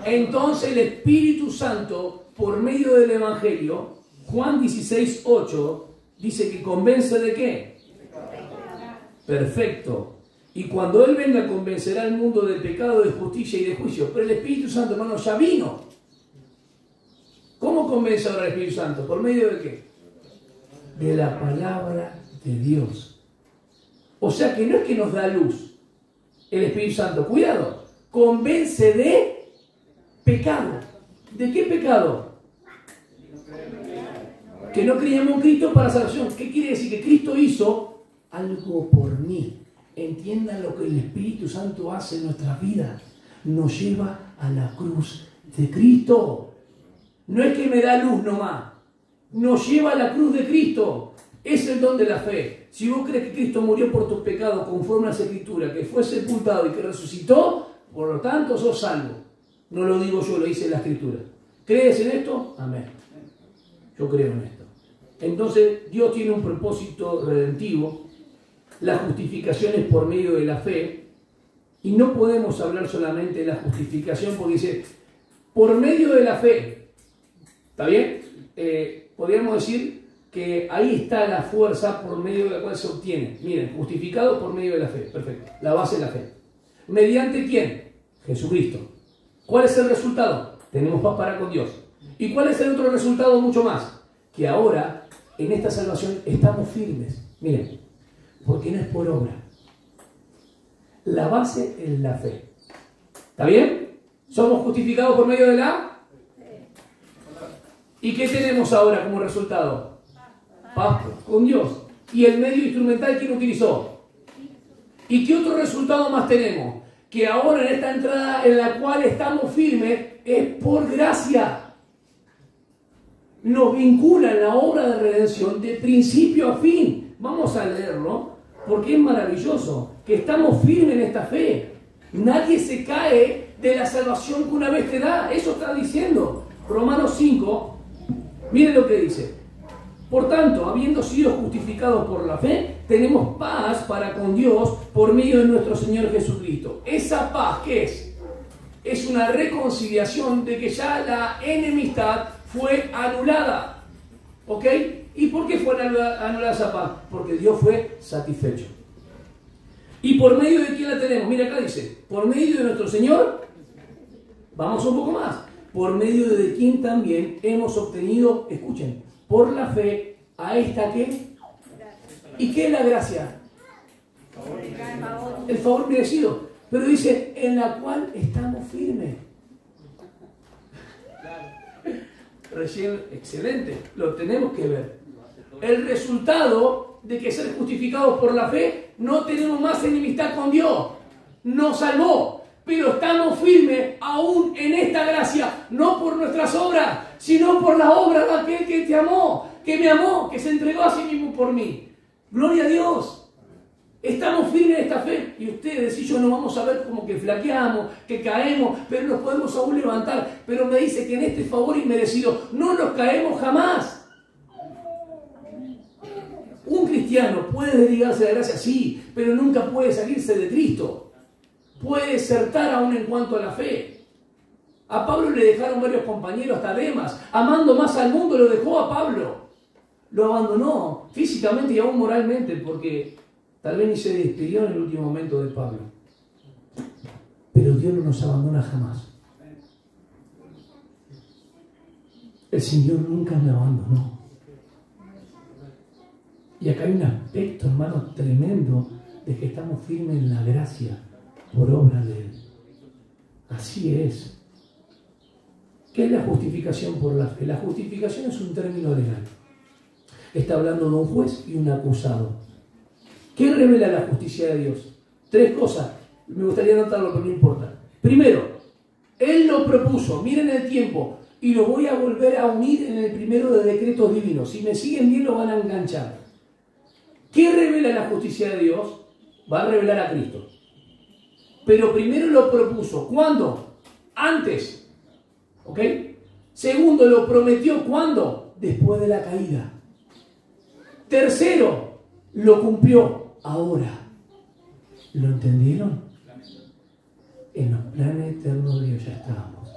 A: Entonces el Espíritu Santo, por medio del Evangelio, Juan 16:8, dice que convence de qué. Perfecto. Y cuando Él venga, convencerá al mundo del pecado, de justicia y de juicio. Pero el Espíritu Santo, hermano, ya vino. ¿Cómo convence ahora el Espíritu Santo? ¿Por medio de qué? De la palabra de Dios. O sea que no es que nos da luz el Espíritu Santo. Cuidado. Convence de pecado. ¿De qué pecado? Que no creíamos en Cristo para salvación. ¿Qué quiere decir? Que Cristo hizo algo por mí. Entiendan lo que el Espíritu Santo hace en nuestras vidas. Nos lleva a la cruz de Cristo. No es que me da luz nomás. Nos lleva a la cruz de Cristo. Es el don de la fe. Si vos crees que Cristo murió por tus pecados conforme a la Escritura, que fue sepultado y que resucitó, por lo tanto sos salvo. No lo digo yo, lo dice la Escritura. ¿Crees en esto? Amén. Yo creo en esto. Entonces, Dios tiene un propósito redentivo. La justificación es por medio de la fe. Y no podemos hablar solamente de la justificación porque dice, por medio de la fe. ¿Está bien? Podríamos decir que ahí está la fuerza por medio de la cual se obtiene. Miren, justificado por medio de la fe. Perfecto. La base de la fe. ¿Mediante quién? Jesucristo. ¿Cuál es el resultado? Tenemos paz para con Dios. ¿Y cuál es el otro resultado mucho más? Que ahora, en esta salvación, estamos firmes. Miren, porque no es por obra. La base es la fe. ¿Está bien? Somos justificados por medio de la... ¿Y qué tenemos ahora como resultado? Paz con Dios. ¿Y el medio instrumental quién utilizó? ¿Y qué otro resultado más tenemos? Que ahora en esta entrada en la cual estamos firmes es por gracia. Nos vincula en la obra de redención de principio a fin. Vamos a leerlo porque es maravilloso que estamos firmes en esta fe. Nadie se cae de la salvación que una vez te da. Eso está diciendo Romanos 5. Miren lo que dice. Por tanto, habiendo sido justificados por la fe, tenemos paz para con Dios por medio de nuestro Señor Jesucristo. Esa paz, ¿qué es? Es una reconciliación de que ya la enemistad fue anulada. ¿Ok? ¿Y por qué fue anulada esa paz? Porque Dios fue satisfecho. ¿Y por medio de quién la tenemos? Mira acá dice, por medio de nuestro Señor. Vamos un poco más. Por medio de quien también hemos obtenido, escuchen, por la fe, a esta ¿qué? ¿Y qué es la gracia? El favor merecido. Pero dice, en la cual estamos firmes. Recién, excelente, lo tenemos que ver. El resultado de que ser justificados por la fe, no tenemos más enemistad con Dios. Nos salvó, pero estamos firmes aún en esta gracia, no por nuestras obras, sino por la obra de aquel que te amó, que me amó, que se entregó a sí mismo por mí. Gloria a Dios. Estamos firmes en esta fe y ustedes y yo no vamos a ver como que flaqueamos, que caemos, pero nos podemos aún levantar. Pero me dice que en este favor inmerecido no nos caemos jamás. Un cristiano puede dedicarse a la gracia, sí, pero nunca puede salirse de Cristo. Puede desertar aún en cuanto a la fe. A Pablo le dejaron varios compañeros, hasta Demas, amando más al mundo, lo dejó a Pablo. Lo abandonó físicamente y aún moralmente, porque tal vez ni se despidió en el último momento de Pablo. Pero Dios no nos abandona jamás. El Señor nunca me abandonó. Y acá hay un aspecto, hermano, tremendo de que estamos firmes en la gracia por obra de Él. Así es. ¿Qué es la justificación por la fe? La justificación es un término legal. Está hablando de un juez y un acusado. ¿Qué revela la justicia de Dios? Tres cosas. Me gustaría anotarlo, pero no importa. Primero, Él lo propuso. Miren el tiempo. Y lo voy a volver a unir en el primero de decretos divinos. Si me siguen bien, lo van a enganchar. ¿Qué revela la justicia de Dios? Va a revelar a Cristo. Pero primero lo propuso. ¿Cuándo? Antes. ¿Ok? Segundo, lo prometió. ¿Cuándo? Después de la caída. Tercero, lo cumplió ahora. ¿Lo entendieron? En los planes eternos de Dios ya estábamos.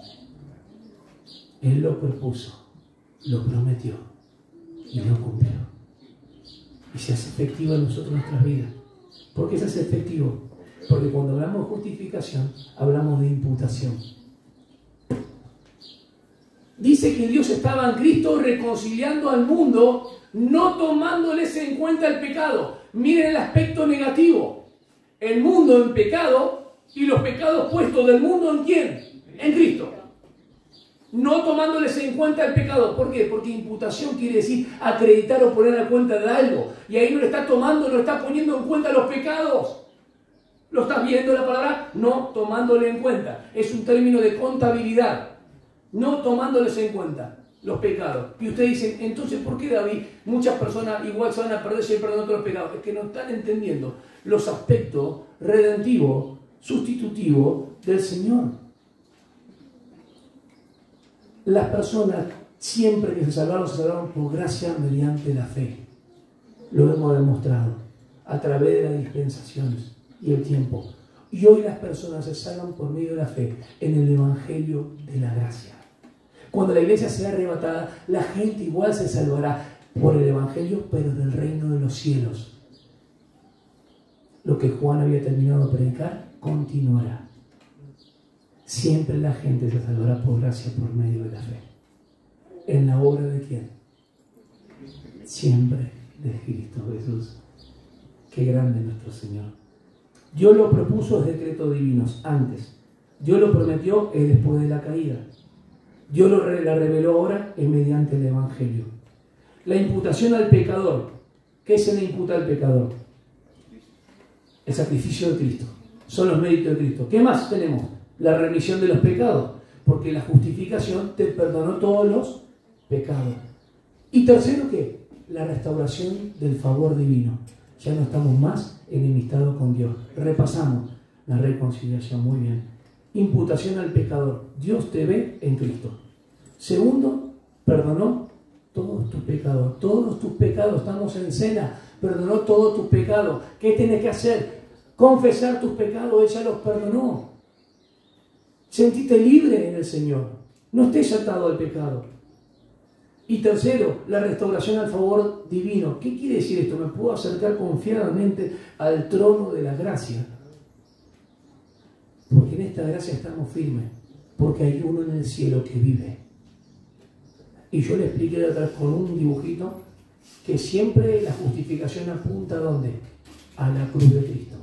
A: Él lo propuso, lo prometió y lo cumplió. Y se hace efectivo en nosotros nuestras vidas. ¿Por qué se hace efectivo? Porque cuando hablamos de justificación, hablamos de imputación. Dice que Dios estaba en Cristo reconciliando al mundo, no tomándoles en cuenta el pecado. Miren el aspecto negativo. El mundo en pecado y los pecados puestos del mundo ¿en quién? En Cristo. No tomándoles en cuenta el pecado. ¿Por qué? Porque imputación quiere decir acreditar o poner a cuenta de algo. Y ahí no le está tomando, no está poniendo en cuenta los pecados. ¿Lo estás viendo la palabra? No tomándole en cuenta. Es un término de contabilidad. No tomándoles en cuenta los pecados. Y ustedes dicen, entonces, ¿por qué David? Muchas personas igual se van a perder si él perdona todos los pecados. Es que no están entendiendo los aspectos redentivos, sustitutivos del Señor. Las personas, siempre que se salvaron por gracia mediante la fe. Lo hemos demostrado a través de las dispensaciones y el tiempo. Y hoy las personas se salvan por medio de la fe en el Evangelio de la gracia. Cuando la iglesia sea arrebatada, la gente igual se salvará por el Evangelio, pero del reino de los cielos. Lo que Juan había terminado de predicar, continuará. Siempre la gente se salvará por gracia, por medio de la fe. ¿En la obra de quién? Siempre de Cristo Jesús. Qué grande nuestro Señor. Dios lo propuso en decretos divinos antes. Dios lo prometió después de la caída. Dios la reveló ahora mediante el Evangelio. La imputación al pecador. ¿Qué se le imputa al pecador? El sacrificio de Cristo. Son los méritos de Cristo. ¿Qué más tenemos? La remisión de los pecados. Porque la justificación te perdonó todos los pecados. Y tercero, ¿qué? La restauración del favor divino. Ya no estamos más enemistados con Dios. Repasamos la reconciliación. Muy bien. Imputación al pecador. Dios te ve en Cristo. Segundo, perdonó todos tus pecados. Todos tus pecados. Estamos en cena. Perdonó todos tus pecados. ¿Qué tienes que hacer? Confesar tus pecados. Ella los perdonó. Sentite libre en el Señor. No estés atado al pecado. Y tercero, la restauración al favor divino. ¿Qué quiere decir esto? Me puedo acercar confiadamente al trono de la gracia. Porque en esta gracia estamos firmes. Porque hay uno en el cielo que vive. Y yo le expliqué de atrás con un dibujito que siempre la justificación apunta ¿a dónde? A la cruz de Cristo.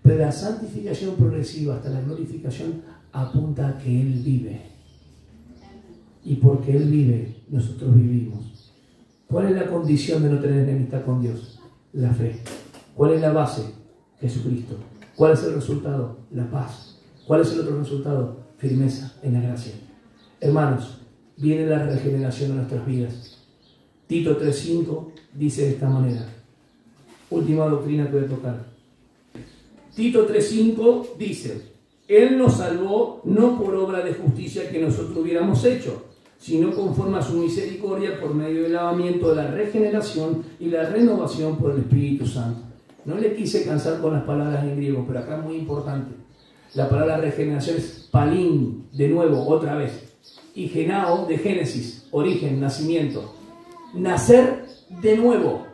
A: Pero la santificación progresiva hasta la glorificación apunta a que Él vive. Y porque Él vive, nosotros vivimos. ¿Cuál es la condición de no tener enemistad con Dios? La fe. ¿Cuál es la base? Jesucristo. ¿Cuál es el resultado? La paz. ¿Cuál es el otro resultado? Firmeza en la gracia. Hermanos, viene la regeneración de nuestras vidas. Tito 3:5 dice de esta manera. Última doctrina que voy a tocar. Tito 3:5 dice: Él nos salvó no por obra de justicia que nosotros hubiéramos hecho, sino conforme a su misericordia por medio del lavamiento de la regeneración y la renovación por el Espíritu Santo. No le quise cansar con las palabras en griego, pero acá es muy importante. La palabra regeneración es palín, de nuevo, otra vez. Y genao, de Génesis, origen, nacimiento. Nacer de nuevo.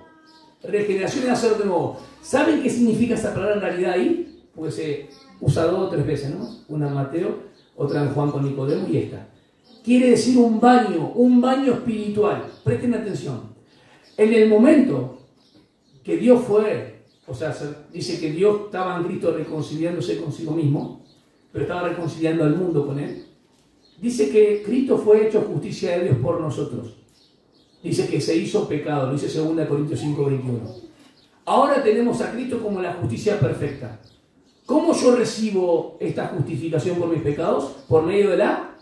A: Regeneración y nacer de nuevo. ¿Saben qué significa esta palabra en realidad ahí? Pues se usa 2 o 3 veces, ¿no? Una en Mateo, otra en Juan con Nicodemo y esta. Quiere decir un baño espiritual. Presten atención. En el momento que Dios fue, o sea, dice que Dios estaba en Cristo reconciliándose consigo mismo, pero estaba reconciliando al mundo con Él. Dice que Cristo fue hecho justicia de Dios por nosotros. Dice que se hizo pecado, lo dice 2 Corintios 5:21. Ahora tenemos a Cristo como la justicia perfecta. ¿Cómo yo recibo esta justificación por mis pecados? Por medio de la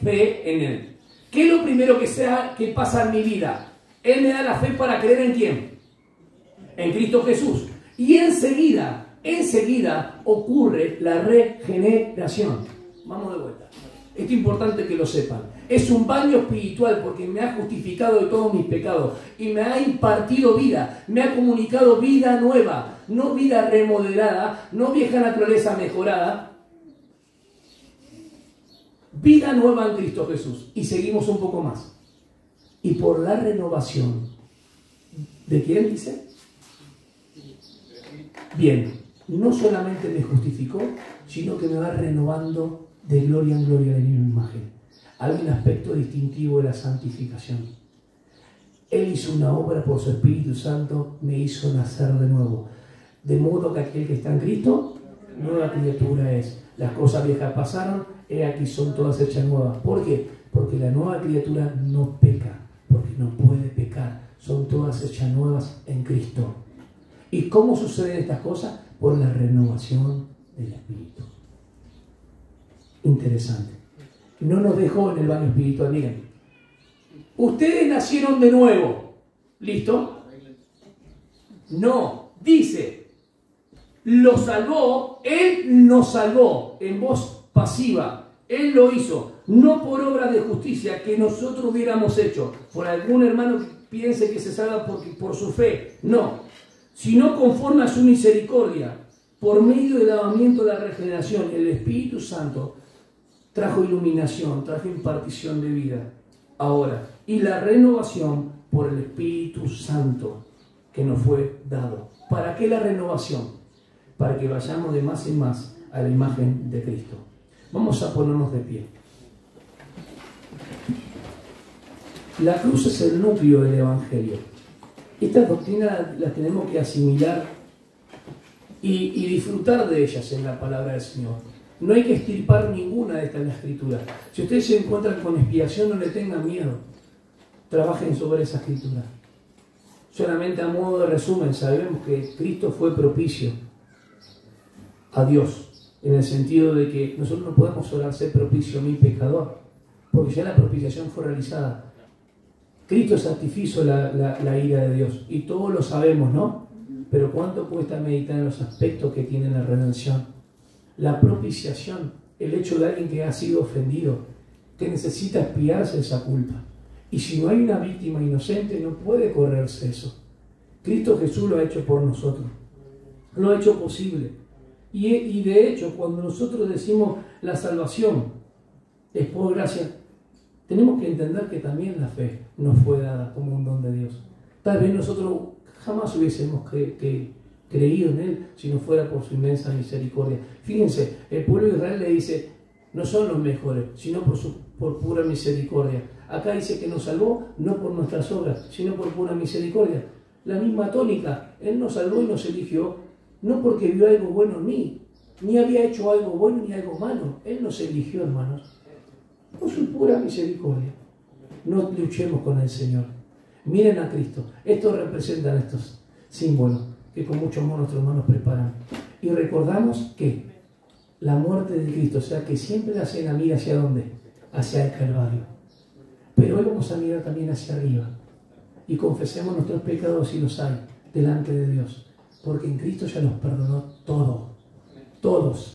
A: fe en Él. ¿Qué es lo primero que pasa en mi vida? Él me da la fe para creer ¿en quién? En Cristo Jesús. Y enseguida ocurre la regeneración. Vamos de vuelta. Esto es importante que lo sepan. Es un baño espiritual porque me ha justificado de todos mis pecados y me ha impartido vida, me ha comunicado vida nueva, no vida remodelada, no vieja naturaleza mejorada. Vida nueva en Cristo Jesús. Y seguimos un poco más. Y por la renovación, ¿de quién dice? Bien, no solamente me justificó, sino que me va renovando de gloria en gloria de mi imagen. Hay un aspecto distintivo de la santificación. Él hizo una obra por su Espíritu Santo, me hizo nacer de nuevo. De modo que aquel que está en Cristo, nueva criatura es. Las cosas viejas pasaron, he aquí son todas hechas nuevas. ¿Por qué? Porque la nueva criatura no peca, porque no puede pecar. Son todas hechas nuevas en Cristo. ¿Y cómo suceden estas cosas? Por la renovación del Espíritu. Interesante. No nos dejó en el baño espiritual. Miren, ustedes nacieron de nuevo. ¿Listo? No, dice, lo salvó, Él nos salvó en voz pasiva. Él lo hizo, no por obra de justicia que nosotros hubiéramos hecho, por algún hermano que piense que se salva por su fe. No, sino conforme a su misericordia, por medio del lavamiento de la regeneración, el Espíritu Santo trajo iluminación, trajo impartición de vida. Ahora, y la renovación por el Espíritu Santo que nos fue dado. ¿Para qué la renovación? Para que vayamos de más en más a la imagen de Cristo. Vamos a ponernos de pie. La cruz es el núcleo del Evangelio. Estas doctrinas las tenemos que asimilar y disfrutar de ellas en la palabra del Señor. No hay que extirpar ninguna de estas escrituras. Si ustedes se encuentran con expiación, no le tengan miedo. Trabajen sobre esa escritura. Solamente a modo de resumen, sabemos que Cristo fue propicio a Dios, en el sentido de que nosotros no podemos orar ser propicio a mi pecador, porque ya la propiciación fue realizada. Cristo satisfizo la ira de Dios, y todos lo sabemos, ¿no? Pero ¿cuánto cuesta meditar en los aspectos que tiene la redención? La propiciación, el hecho de alguien que ha sido ofendido, que necesita expiarse esa culpa. Y si no hay una víctima inocente, no puede correrse eso. Cristo Jesús lo ha hecho por nosotros. Lo ha hecho posible. Y de hecho, cuando nosotros decimos la salvación es por gracia, tenemos que entender que también la fe nos fue dada como un don de Dios. Tal vez nosotros jamás hubiésemos creído en Él si no fuera por su inmensa misericordia. Fíjense, el pueblo de Israel le dice, no son los mejores, sino por pura misericordia. Acá dice que nos salvó no por nuestras obras, sino por pura misericordia. La misma tónica, Él nos salvó y nos eligió, no porque vio algo bueno en mí, ni había hecho algo bueno ni algo malo. Él nos eligió, hermanos, por su pura misericordia. No luchemos con el Señor. Miren a Cristo. Estos representan estos símbolos que con mucho amor nuestros hermanos preparan. Y recordamos que la muerte de Cristo, o sea que siempre la cena mira hacia dónde, hacia el Calvario. Pero hoy vamos a mirar también hacia arriba y confesemos nuestros pecados si los hay delante de Dios, porque en Cristo ya nos perdonó todo, todos.